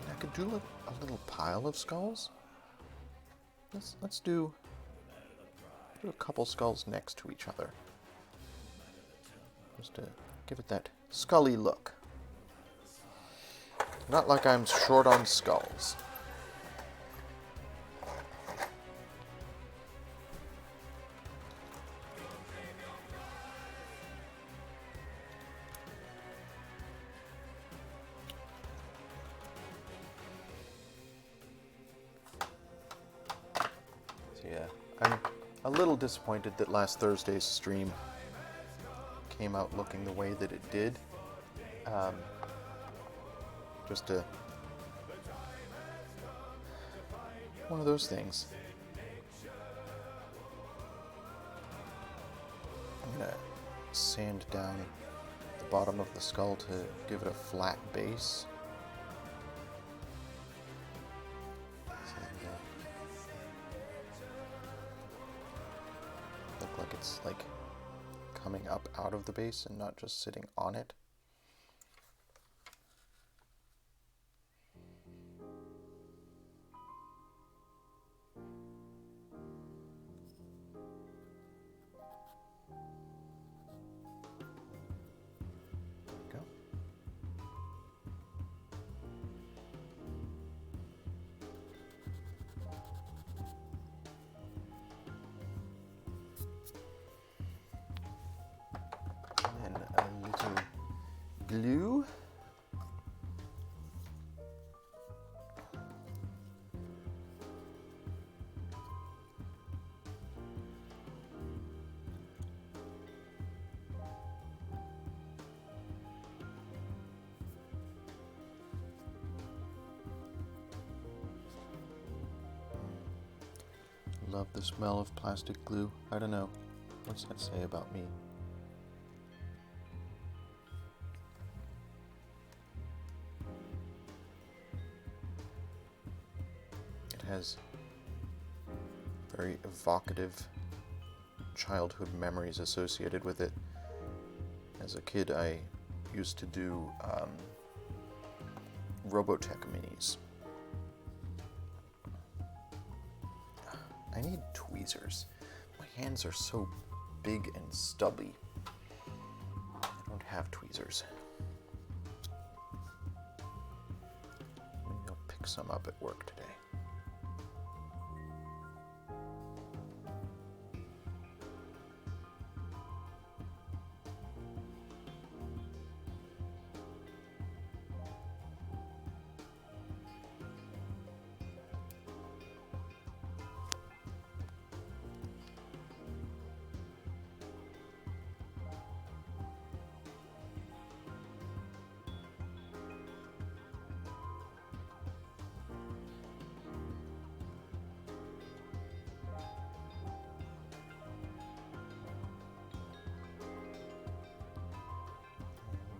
I could do a little pile of skulls. Let's do a couple skulls next to each other, just to give it that scully look. Not like I'm short on skulls. Yeah, I'm a little disappointed that last Thursday's stream came out looking the way that it did. Just one of those things. I'm gonna sand down the bottom of the skull to give it a flat base. Look like it's like coming up out of the base and not just sitting on it. Glue. love the smell of plastic glue. I don't know. What's that say about me? It has very evocative childhood memories associated with it. As a kid, I used to do Robotech minis. I need tweezers. My hands are so big and stubby. I don't have tweezers. Maybe I'll pick some up at work today.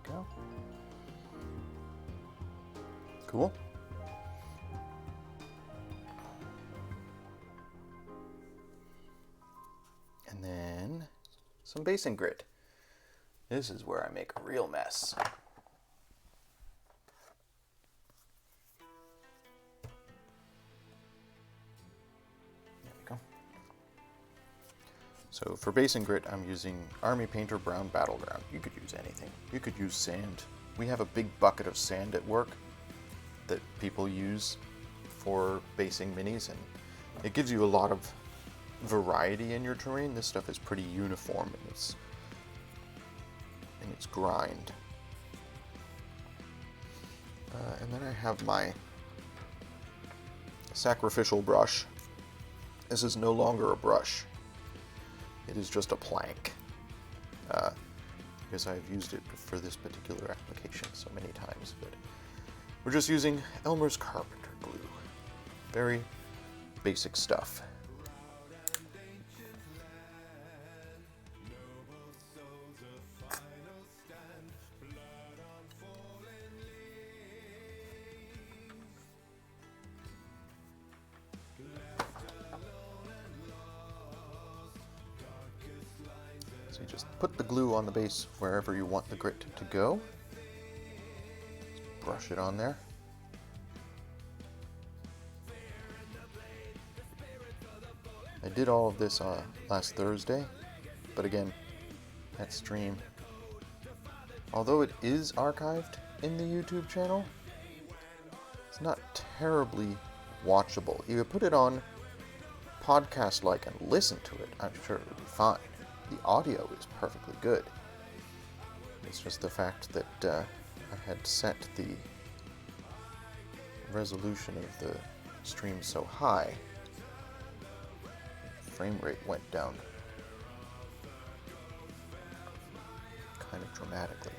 Go. Cool. And then some basing grit. This is where I make a real mess. There we go. So for basing grit, I'm using Army Painter Brown Battleground. You could use anything. You could use sand. We have a big bucket of sand at work that people use for basing minis, and it gives you a lot of variety in your terrain. This stuff is pretty uniform in its grind. And then I have my sacrificial brush. This is no longer a brush. It is just a plank, because I've used it for this particular application so many times. But we're just using Elmer's Carpenter glue. Very basic stuff. So you just put the glue on the base wherever you want the grit to go. Just brush it on there. I did all of this last Thursday, but again, that stream, although it is archived in the YouTube channel, it's not terribly watchable. You could put it on podcast-like and listen to it. I'm sure it would be fine. The audio is perfectly good. It's just the fact that I had set the resolution of the stream so high, the frame rate went down kind of dramatically.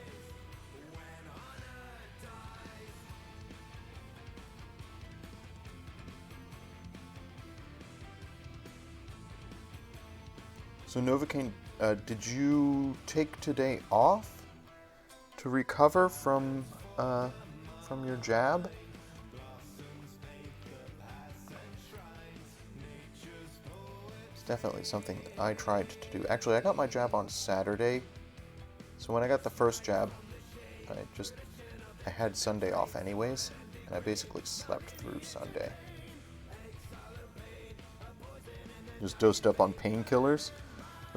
So Novocaine, did you take today off to recover from your jab? It's definitely something I tried to do. Actually, I got my jab on Saturday, so when I got the first jab, I had Sunday off anyways, and I basically slept through Sunday. Just dosed up on painkillers.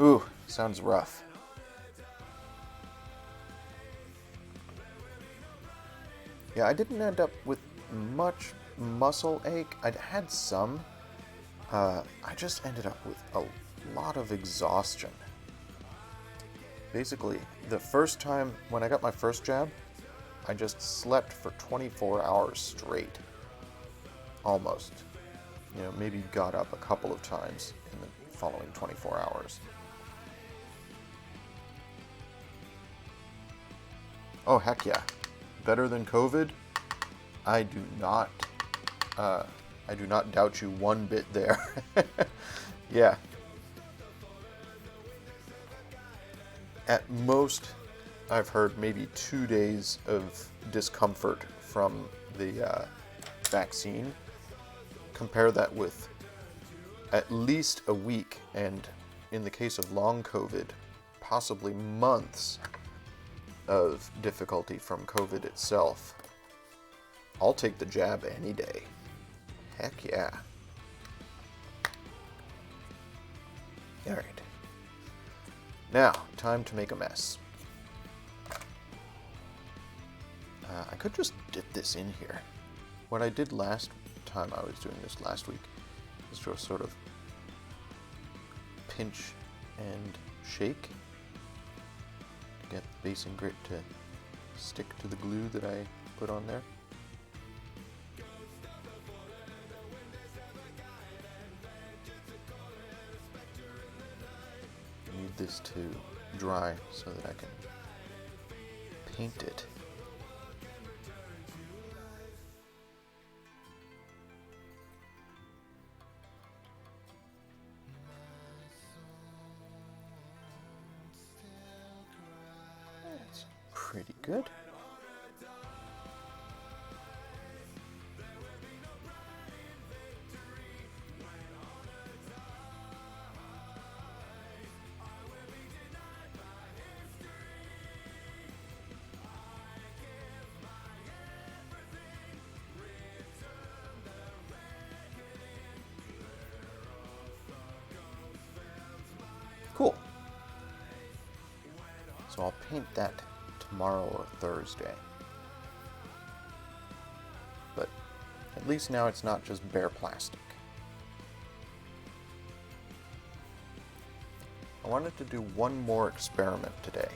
Ooh, sounds rough. Yeah, I didn't end up with much muscle ache. I'd had some. I just ended up with a lot of exhaustion. Basically, the first time when I got my first jab, I just slept for 24 hours straight. Almost. You know, maybe got up a couple of times in the following 24 hours. Oh, heck yeah. Better than COVID? I do not doubt you one bit there. Yeah. At most, I've heard maybe 2 days of discomfort from the vaccine. Compare that with at least a week, and in the case of long COVID, possibly months of difficulty from COVID itself. I'll take the jab any day. Heck yeah. Alright. Now, time to make a mess. I could just dip this in here. What I did last time I was doing this last week is just sort of pinch and shake to get the basing grit to stick to the glue that I put on there. I need this to dry so that I can paint it. That's pretty good. Cool. So I'll paint that tomorrow or Thursday. But at least now it's not just bare plastic. I wanted to do one more experiment today.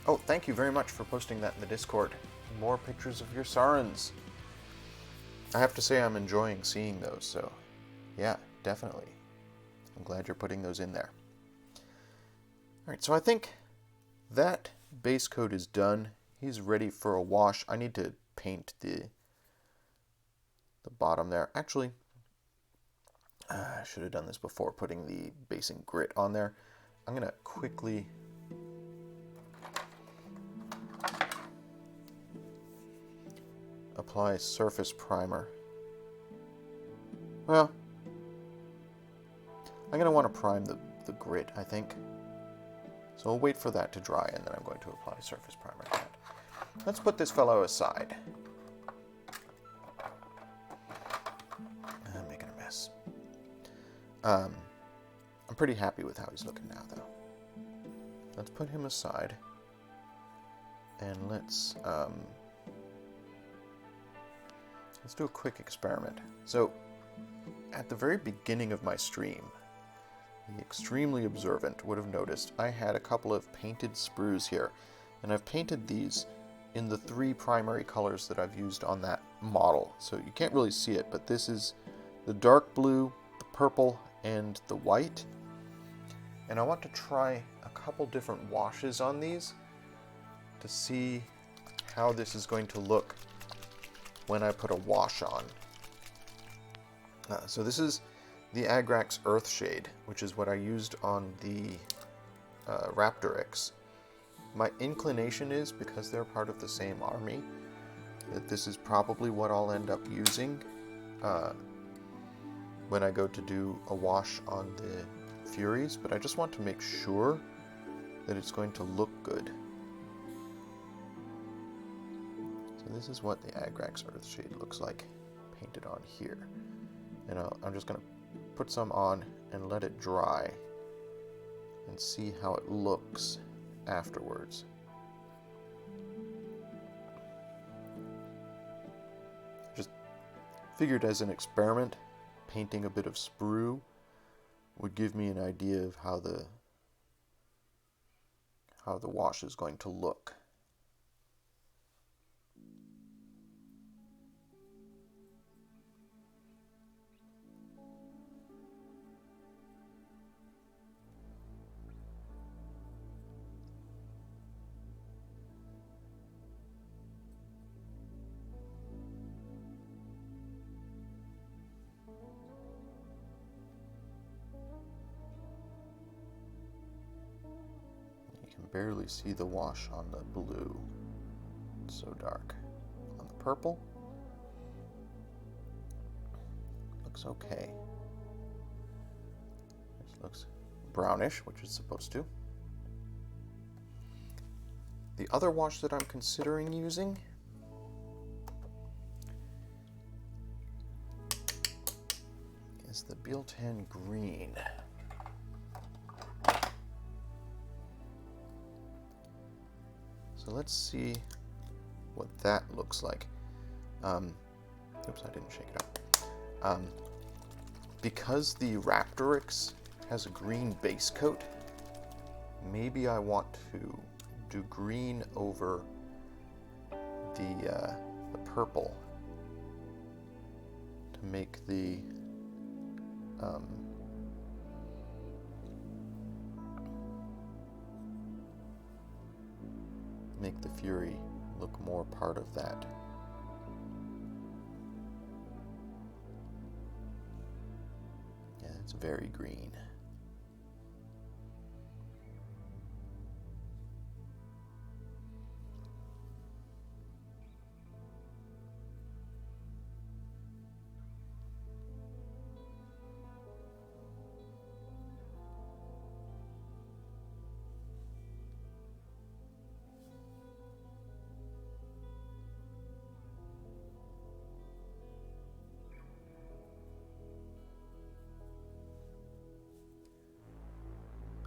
Oh, thank you very much for posting that in the Discord. More pictures of your Sarans. I have to say I'm enjoying seeing those, so yeah, definitely. I'm glad you're putting those in there. Alright, so I think that base coat is done. He's ready for a wash. I need to paint the bottom there. Actually, I should have done this before putting the basing grit on there. I'm going to quickly apply surface primer. Well, I'm going to want to prime the grit, I think. So I'll wait for that to dry, and then I'm going to apply surface primer to that. Let's put this fellow aside. I'm making a mess. I'm pretty happy with how he's looking now, though. Let's put him aside, and let's do a quick experiment. So, at the very beginning of my stream, the extremely observant would have noticed I had a couple of painted sprues here, and I've painted these in the 3 primary colors that I've used on that model. So you can't really see it, but this is the dark blue, the purple, and the white. And I want to try a couple different washes on these to see how this is going to look when I put a wash on. So this is the Agrax Earthshade, which is what I used on the Raptorix. My inclination is, because they're part of the same army, that this is probably what I'll end up using when I go to do a wash on the Furies, but I just want to make sure that it's going to look good. So this is what the Agrax Earthshade looks like painted on here. And I'm just going to put some on and let it dry and see how it looks afterwards. Just figured as an experiment, painting a bit of sprue would give me an idea of how the wash is going to look. barely see the wash on the blue. It's so dark. On the purple, looks okay. This looks brownish, which it's supposed to. The other wash that I'm considering using is the Biltan Green. So let's see what that looks like. Oops, I didn't shake it up. Because the Raptorix has a green base coat, maybe I want to do green over the purple to make the Fury look more part of that. Yeah, it's very green.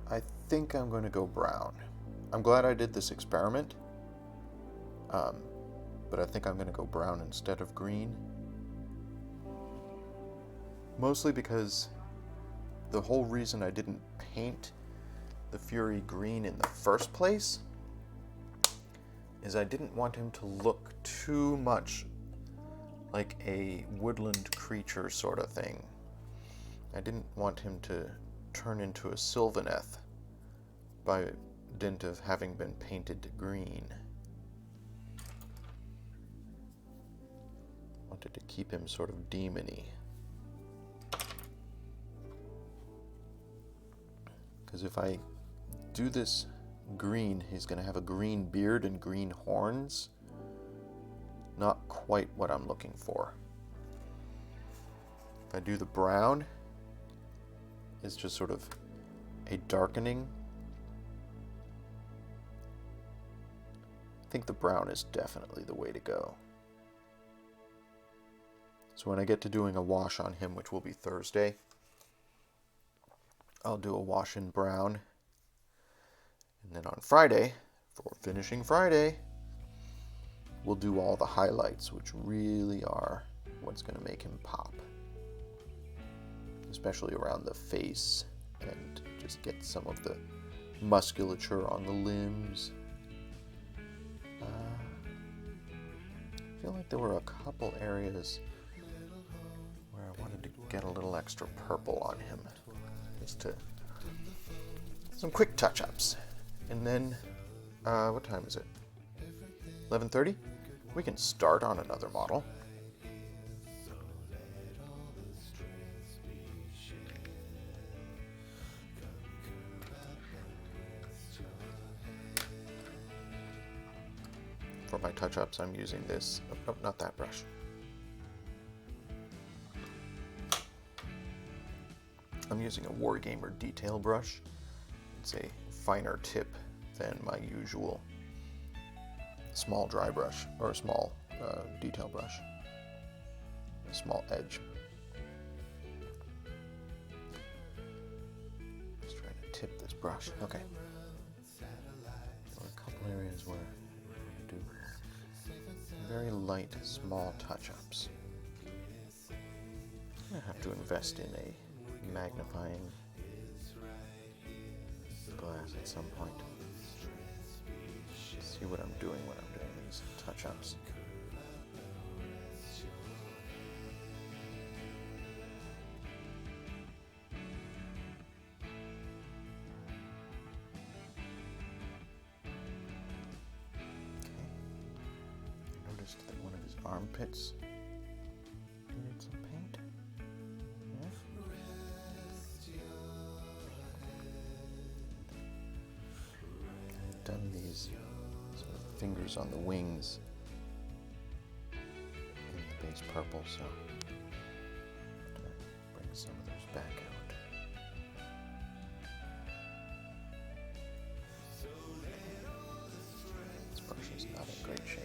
I think I'm going to go brown. I'm glad I did this experiment, but I think I'm going to go brown instead of green. Mostly because the whole reason I didn't paint the Fury green in the first place is I didn't want him to look too much like a woodland creature sort of thing. I didn't want him to turn into a Sylvaneth by dint of having been painted green. Wanted to keep him sort of demony. Because if I do this green, he's going to have a green beard and green horns. Not quite what I'm looking for. If I do the brown, it's just sort of a darkening. I think the brown is definitely the way to go. So when I get to doing a wash on him, which will be Thursday, I'll do a wash in brown. And then on Friday, for finishing Friday, we'll do all the highlights, which really are what's going to make him pop. Especially around the face, and just get some of the musculature on the limbs. I feel like there were a couple areas where I wanted to get a little extra purple on him. Just to some quick touch-ups. And then, what time is it? 11:30? We can start on another model. For my touch-ups, I'm using this. Oh, no, not that brush. I'm using a Wargamer detail brush. It's a finer tip than my usual small dry brush, or a small detail brush. A small edge. Just trying to tip this brush. Okay. There are a couple areas where I do very light, small touch-ups. I have to invest in a magnifying glass at some point. See what I'm doing when I'm doing these touch-ups. I noticed that one of his armpits needed some paint. Yeah. his sort of fingers on the wings in the base purple, so I'm going to bring some of those back out. This brush is not in great shape.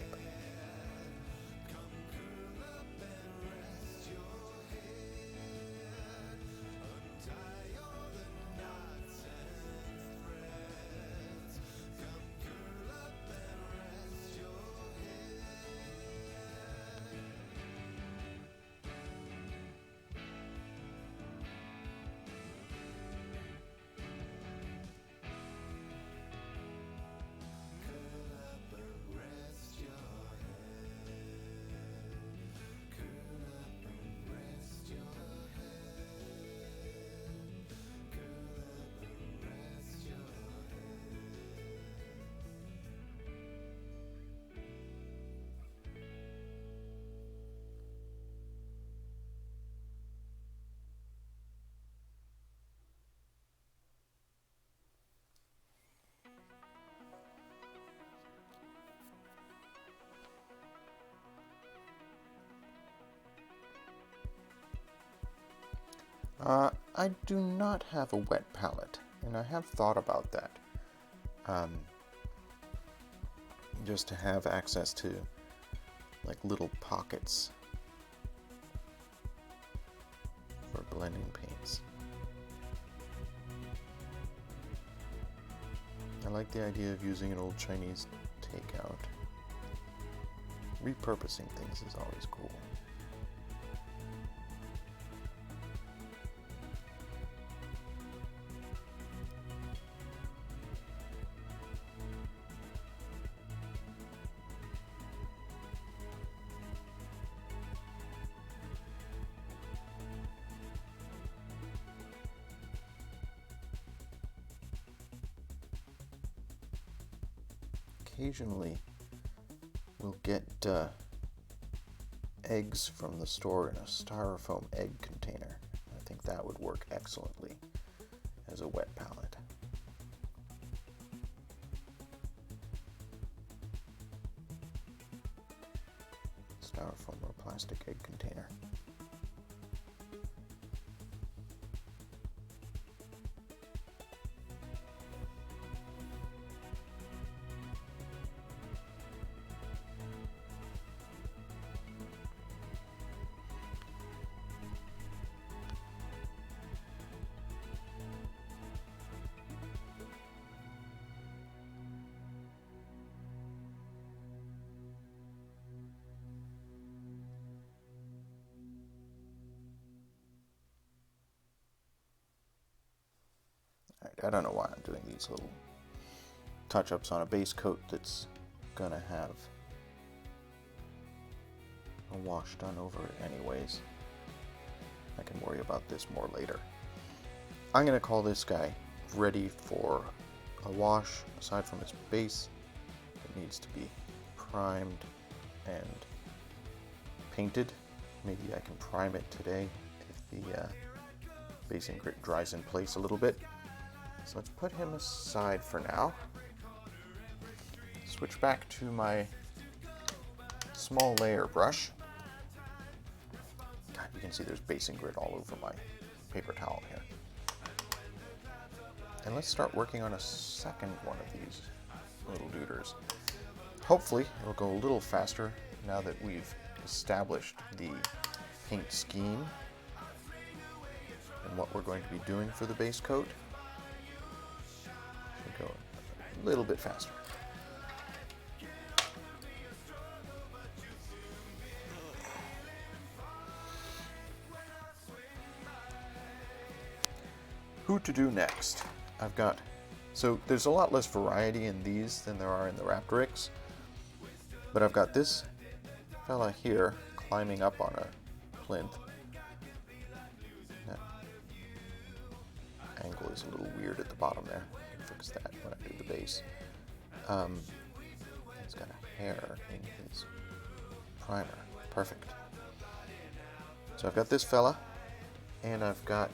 I do not have a wet palette, and I have thought about that. Just to have access to like little pockets for blending paints. I like the idea of using an old Chinese takeout. Repurposing things is always cool. Occasionally, we'll get eggs from the store in a styrofoam egg container. I think that would work excellently as a wet palette. Styrofoam or plastic egg container. I don't know why I'm doing these little touch-ups on a base coat that's gonna have a wash done over it anyways. I can worry about this more later. I'm gonna call this guy ready for a wash. Aside from its base, it needs to be primed and painted. Maybe I can prime it today if the basing grit dries in place a little bit. So let's put him aside for now. Switch back to my small layer brush. God, you can see there's basing grit all over my paper towel here. And let's start working on a second one of these little duders. Hopefully it'll go a little faster now that we've established the paint scheme and what we're going to be doing for the base coat. Go a little bit faster. Who to do next? So there's a lot less variety in these than there are in the Raptorix, but I've got this fella here climbing up on a plinth. That angle is a little weird at the bottom there. Fix that when I do the base. He's got a hair in his primer. Perfect. So I've got this fella, and I've got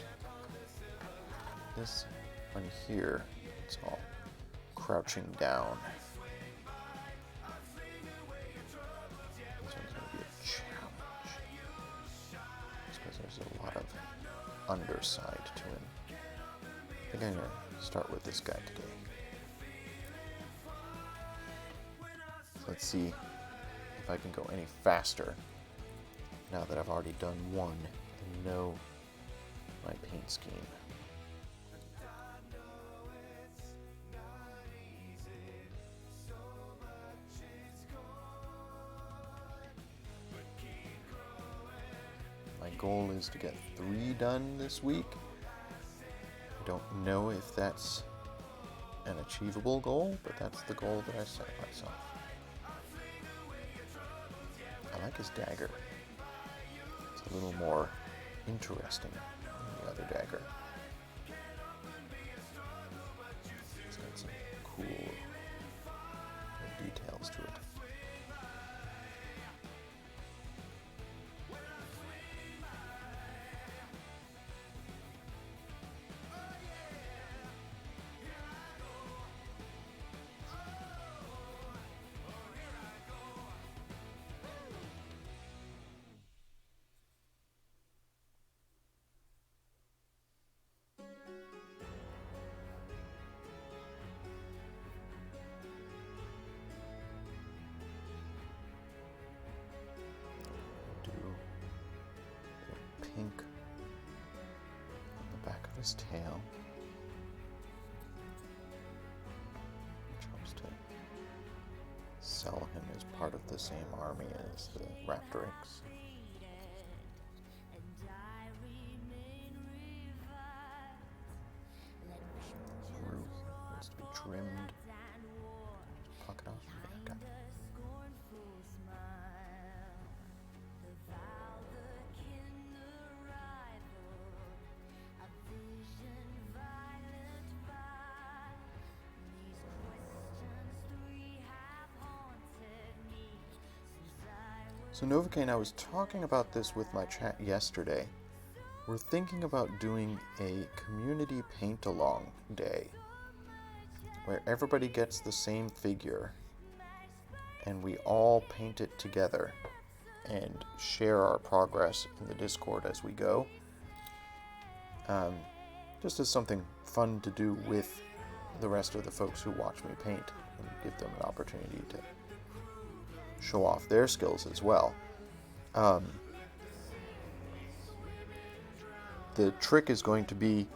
this one here. It's all crouching down. underside to him. I think I'm going to start with this guy today. Let's see if I can go any faster now that I've already done one and know my paint scheme. My goal is to get 3 done this week. I don't know if that's an achievable goal, but that's the goal that I set myself. I like his dagger. It's a little more interesting than the other dagger. It's got some cool details to it. Pink on the back of his tail, which helps to sell him as part of the same army as the Raptorix. Roof needs to be trimmed. Pluck it off. Yeah, got it. So Novocaine, I was talking about this with my chat yesterday. We're thinking about doing a community paint-along day where everybody gets the same figure and we all paint it together and share our progress in the Discord as we go. Just as something fun to do with the rest of the folks who watch me paint and give them an opportunity to show off their skills as well. The trick is going to be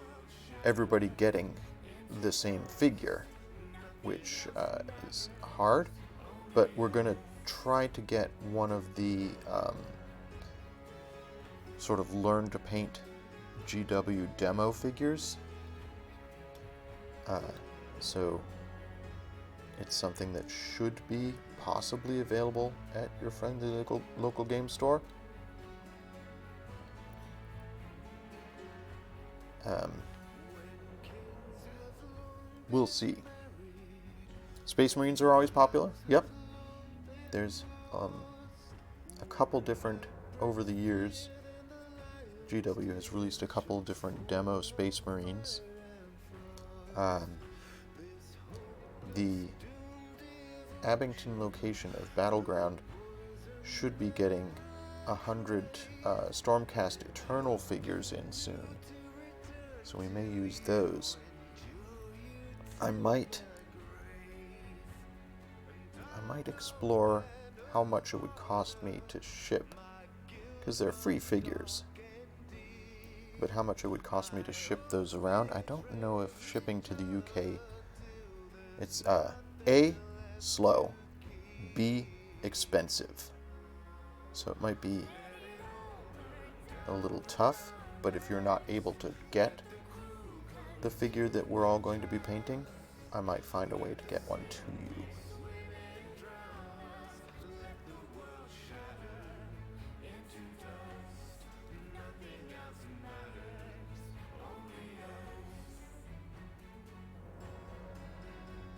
everybody getting the same figure, which is hard, but we're going to try to get one of the sort of learn to paint GW demo figures. So it's something that should be possibly available at your friendly local game store. We'll see. Space Marines are always popular. Yep. There's a couple different, over the years, GW has released a couple different demo Space Marines. The Abington location of Battleground should be getting 100 Stormcast Eternal figures in soon, so we may use those. I might explore how much it would cost me to ship, because they're free figures, but how much it would cost me to ship those around. I don't know if shipping to the UK, it's A, slow, B, expensive. So it might be a little tough, but if you're not able to get the figure that we're all going to be painting, I might find a way to get one to you.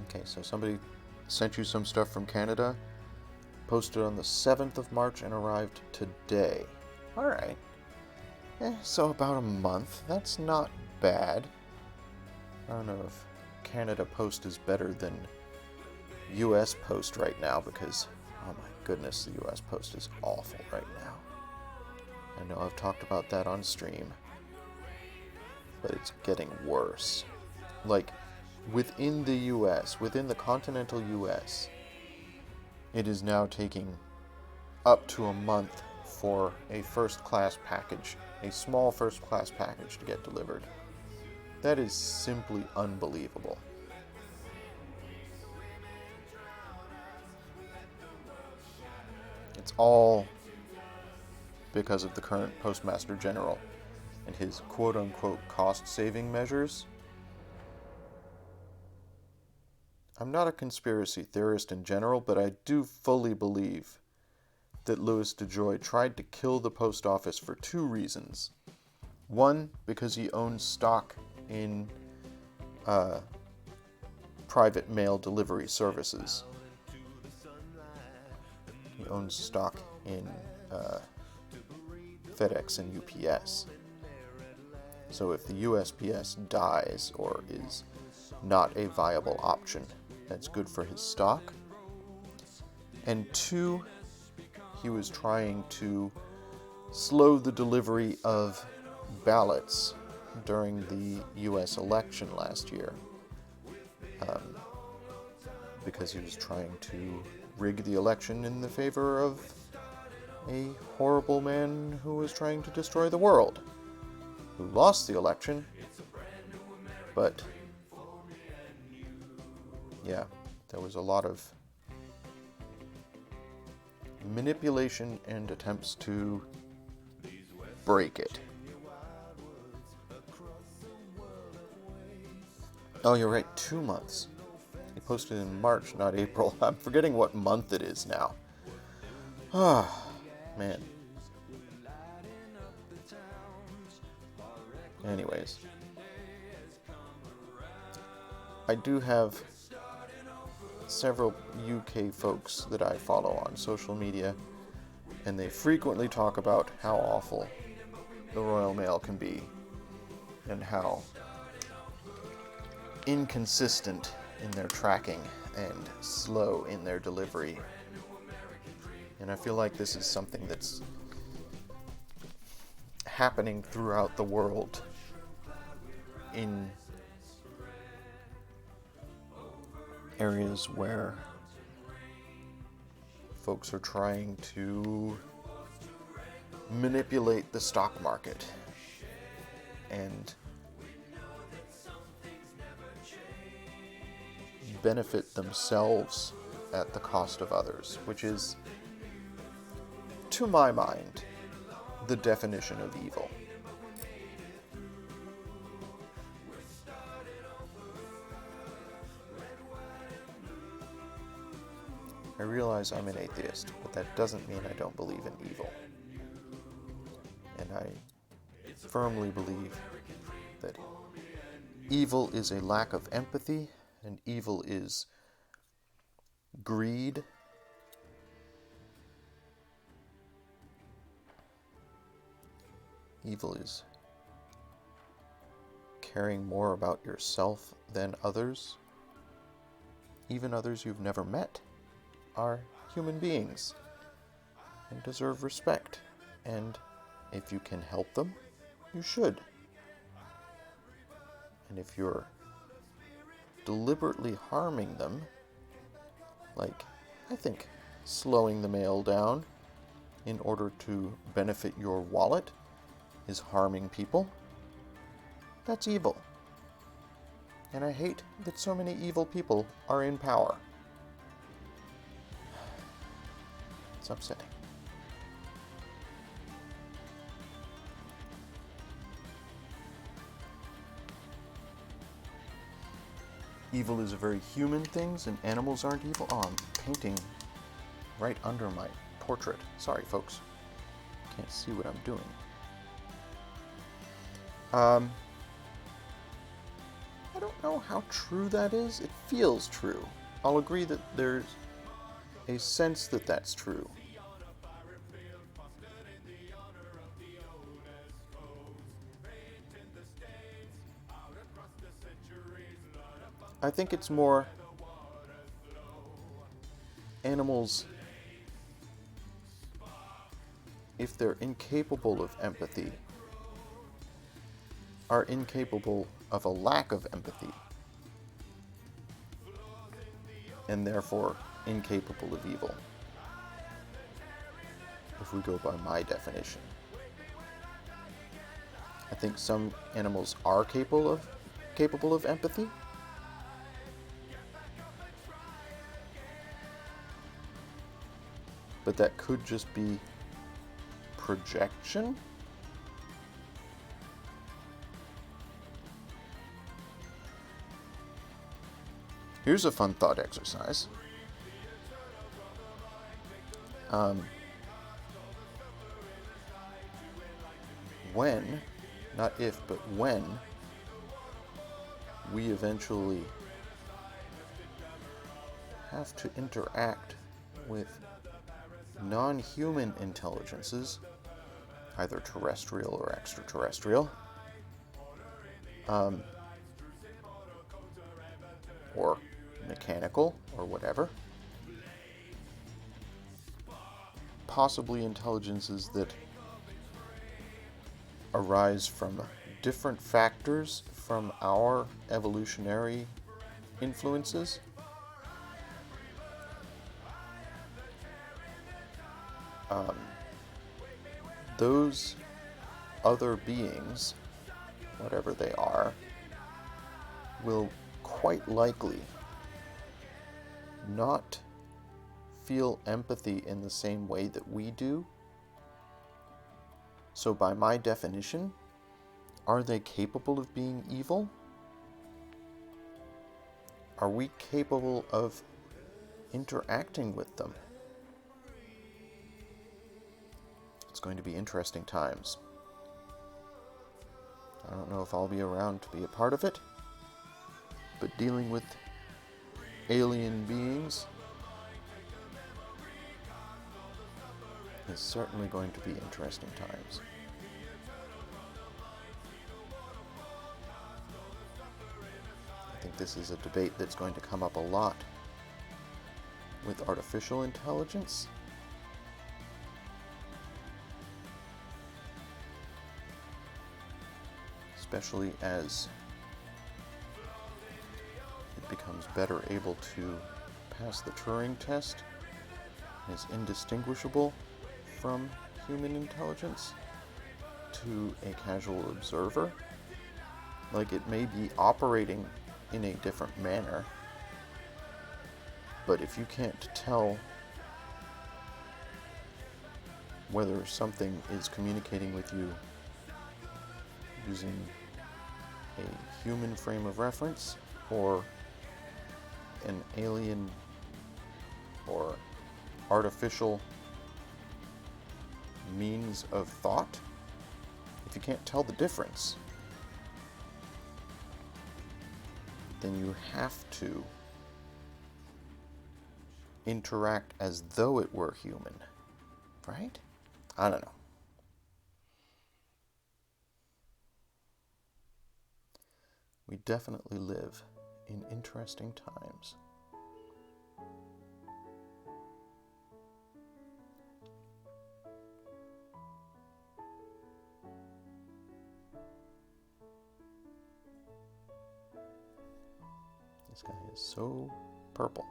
Okay, so somebody sent you some stuff from Canada, posted on the 7th of March and arrived today. Alright. So about a month. That's not bad. I don't know if Canada Post is better than US Post right now, because, oh my goodness, the US Post is awful right now. I know I've talked about that on stream. but it's getting worse. Like, within the US, within the continental US, it is now taking up to a month for a first-class package, a small first-class package to get delivered. That is simply unbelievable. It's all because of the current Postmaster General and his quote-unquote cost-saving measures. I'm not a conspiracy theorist in general, but I do fully believe that Louis DeJoy tried to kill the post office for two reasons. One, because he owns stock in private mail delivery services. He owns stock in FedEx and UPS. So if the USPS dies or is not a viable option, that's good for his stock. And two, he was trying to slow the delivery of ballots during the US election last year, because he was trying to rig the election in the favor of a horrible man who was trying to destroy the world, who lost the election, but yeah, there was a lot of manipulation and attempts to break it. Oh, you're right, 2 months. He posted in March, not April. I'm forgetting what month it is now. Ah, man. Anyways. I do have several UK folks that I follow on social media, and they frequently talk about how awful the Royal Mail can be and how inconsistent in their tracking and slow in their delivery. And I feel like this is something that's happening throughout the world in areas where folks are trying to manipulate the stock market and benefit themselves at the cost of others, which is, to my mind, the definition of evil. I realize I'm an atheist, but that doesn't mean I don't believe in evil. And I firmly believe that evil is a lack of empathy, and evil is greed. Evil is caring more about yourself than others, even others you've never met. Are human beings and deserve respect, and if you can help them, you should. And if you're deliberately harming them, like, I think, slowing the mail down in order to benefit your wallet is harming people, that's evil. And I hate that so many evil people are in power. It's upsetting. Evil is a very human thing, and animals aren't evil. Oh, I'm painting right under my portrait. Sorry, folks. Can't see what I'm doing. I don't know how true that is. It feels true. I'll agree that there's a sense that that's true. I think it's more animals, if they're incapable of empathy, are incapable of a lack of empathy, and therefore incapable of evil, if we go by my definition. I think some animals are capable of empathy. But that could just be projection. Here's a fun thought exercise. When, not if, but when we eventually have to interact with non-human intelligences, either terrestrial or extraterrestrial, or mechanical, or whatever, possibly intelligences that arise from different factors from our evolutionary influences. Those other beings, whatever they are, will quite likely not feel empathy in the same way that we do. So by my definition, are they capable of being evil? Are we capable of interacting with them? It's going to be interesting times. I don't know if I'll be around to be a part of it, but dealing with alien beings is certainly going to be interesting times. I think this is a debate that's going to come up a lot with artificial intelligence. Especially as it becomes better able to pass the Turing test, is indistinguishable from human intelligence to a casual observer. Like, it may be operating in a different manner, but if you can't tell whether something is communicating with you using a human frame of reference or an alien or artificial means of thought, if you can't tell the difference, then you have to interact as though it were human, right? I don't know. We definitely live in interesting times. This guy is so purple.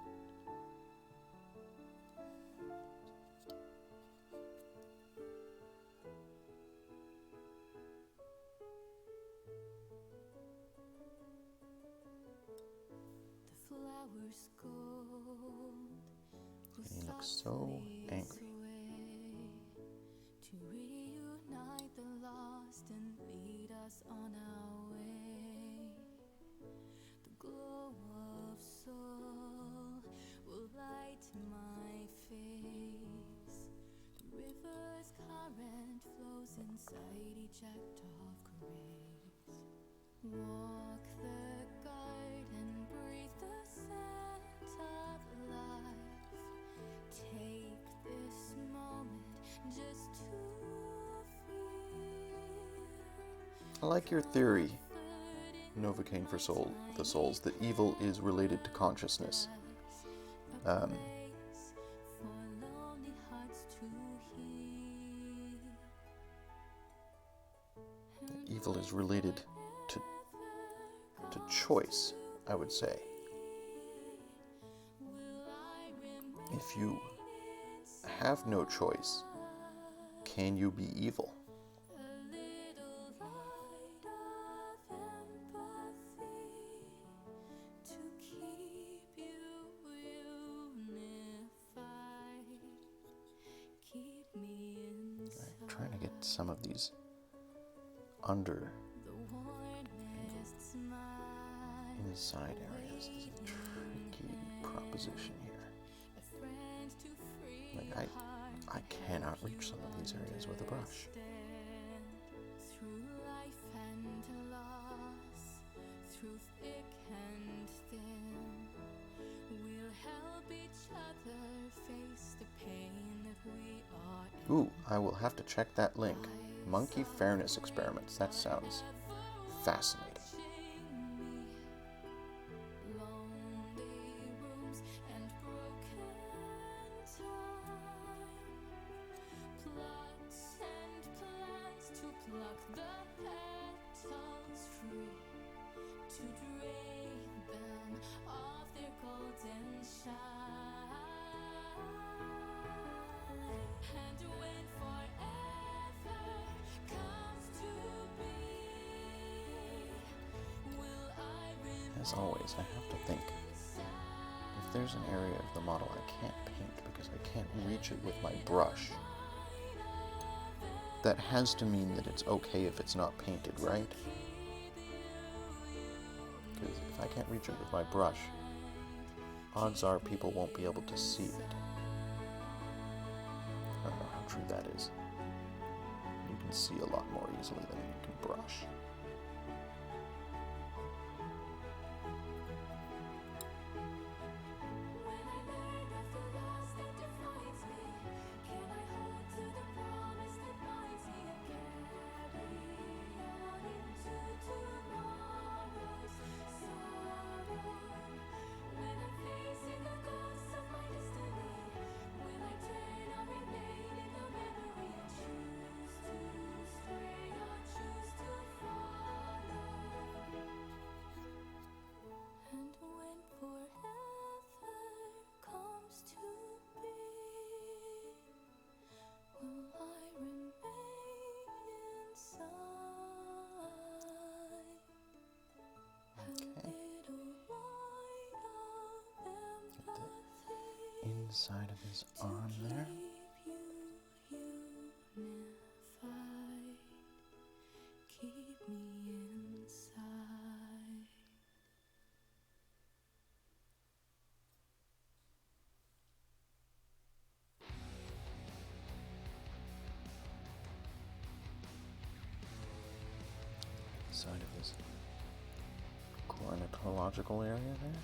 He looks so angry. To reunite the lost and lead us on our way. The glow of soul will light my face. The river's current flows inside each act of grace. Walk the garden, breathe the scent of life. Take this moment just to feel. I like your theory, Novocaine for the souls, that evil is related to consciousness. Evil is related to choice, I would say. If you have no choice, can you be evil? I'm trying to get some of these under inside areas. This is a tricky proposition here. Like I cannot reach some of these areas with a brush. Ooh, I will have to check that link. Monkey fairness experiments. That sounds fascinating. As always, I have to think, if there's an area of the model I can't paint because I can't reach it with my brush, that has to mean that it's okay if it's not painted, right? Because if I can't reach it with my brush, odds are people won't be able to see it. I don't know how true that is. You can see a lot more easily than you can brush. Inside of his arm there. Inside of his cornetological area there.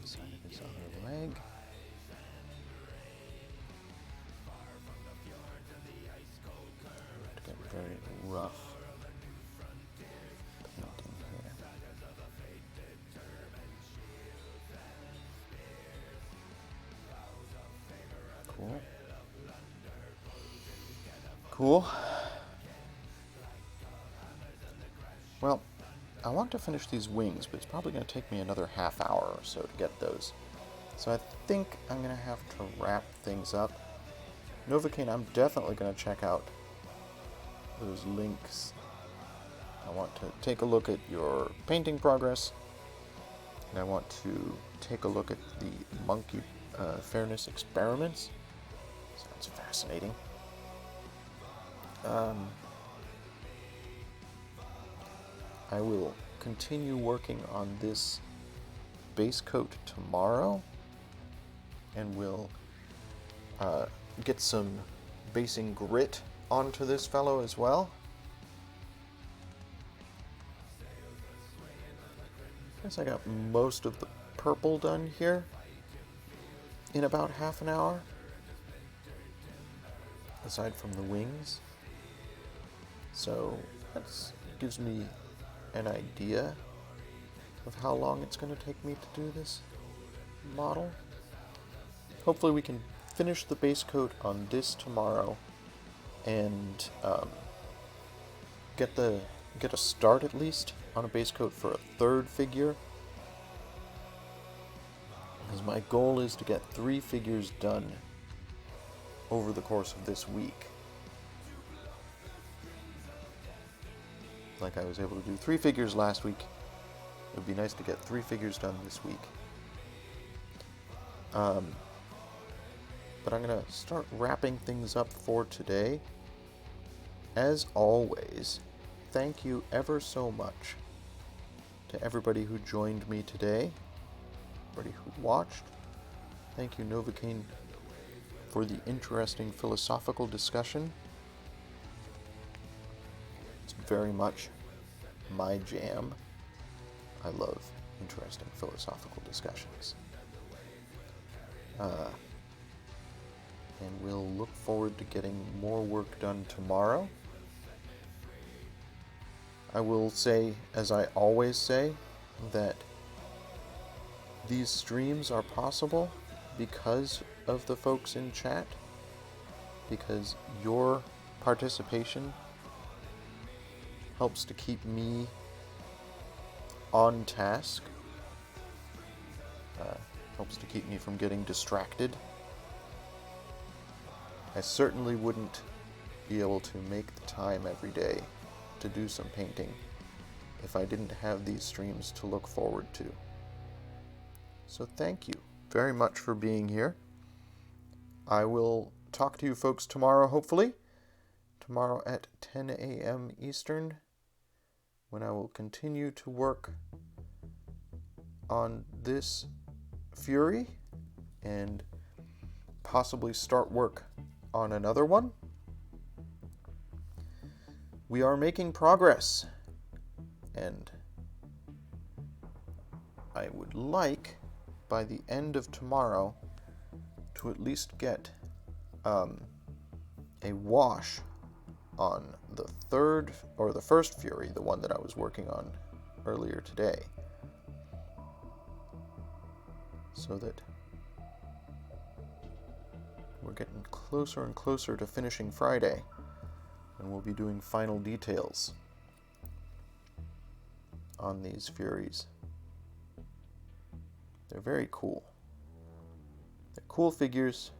Inside of his other leg. To get very rough painting here. Cool. Cool. Well, I want to finish these wings, but it's probably going to take me another half hour or so to get those. So I think I'm going to have to wrap things up. Novocaine, I'm definitely going to check out those links. I want to take a look at your painting progress, and I want to take a look at the monkey fairness experiments. Sounds fascinating. I will continue working on this base coat tomorrow, and we'll get some basing grit onto this fellow as well. Guess I got most of the purple done here in about half an hour, aside from the wings. So that gives me an idea of how long it's going to take me to do this model. hopefully we can finish the base coat on this tomorrow and get a start at least on a base coat for a third figure. Because my goal is to get 3 figures done over the course of this week. Like I was able to do 3 figures last week. It would be nice to get 3 figures done this week. But I'm going to start wrapping things up for today. As always, thank you ever so much to everybody who joined me today, everybody who watched. Thank you, Novocaine, for the interesting philosophical discussion. It's very much my jam. I love interesting philosophical discussions. And we'll look forward to getting more work done tomorrow. I will say, as I always say, that these streams are possible because of the folks in chat, because your participation helps to keep me on task, helps to keep me from getting distracted. I certainly wouldn't be able to make the time every day to do some painting if I didn't have these streams to look forward to. So thank you very much for being here. I will talk to you folks tomorrow, hopefully. Tomorrow at 10 a.m. Eastern, when I will continue to work on this Fury and possibly start work on another one. We are making progress, and I would like, by the end of tomorrow, to at least get a wash on the first Fury, the one that I was working on earlier today, so that we're getting closer and closer to finishing Friday, and we'll be doing final details on these Furies. They're very cool. They're cool figures,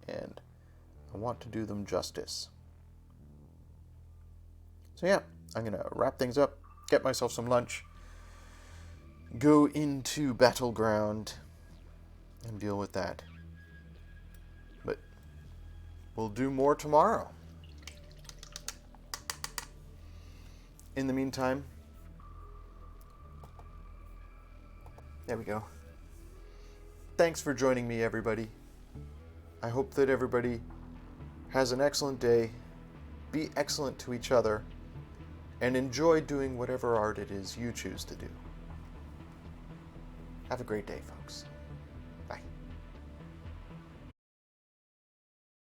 and I want to do them justice. So yeah, I'm going to wrap things up, get myself some lunch, go into Battleground, and deal with that. But we'll do more tomorrow. In the meantime, there we go. Thanks for joining me, everybody. I hope that everybody has an excellent day, be excellent to each other, and enjoy doing whatever art it is you choose to do. Have a great day, folks.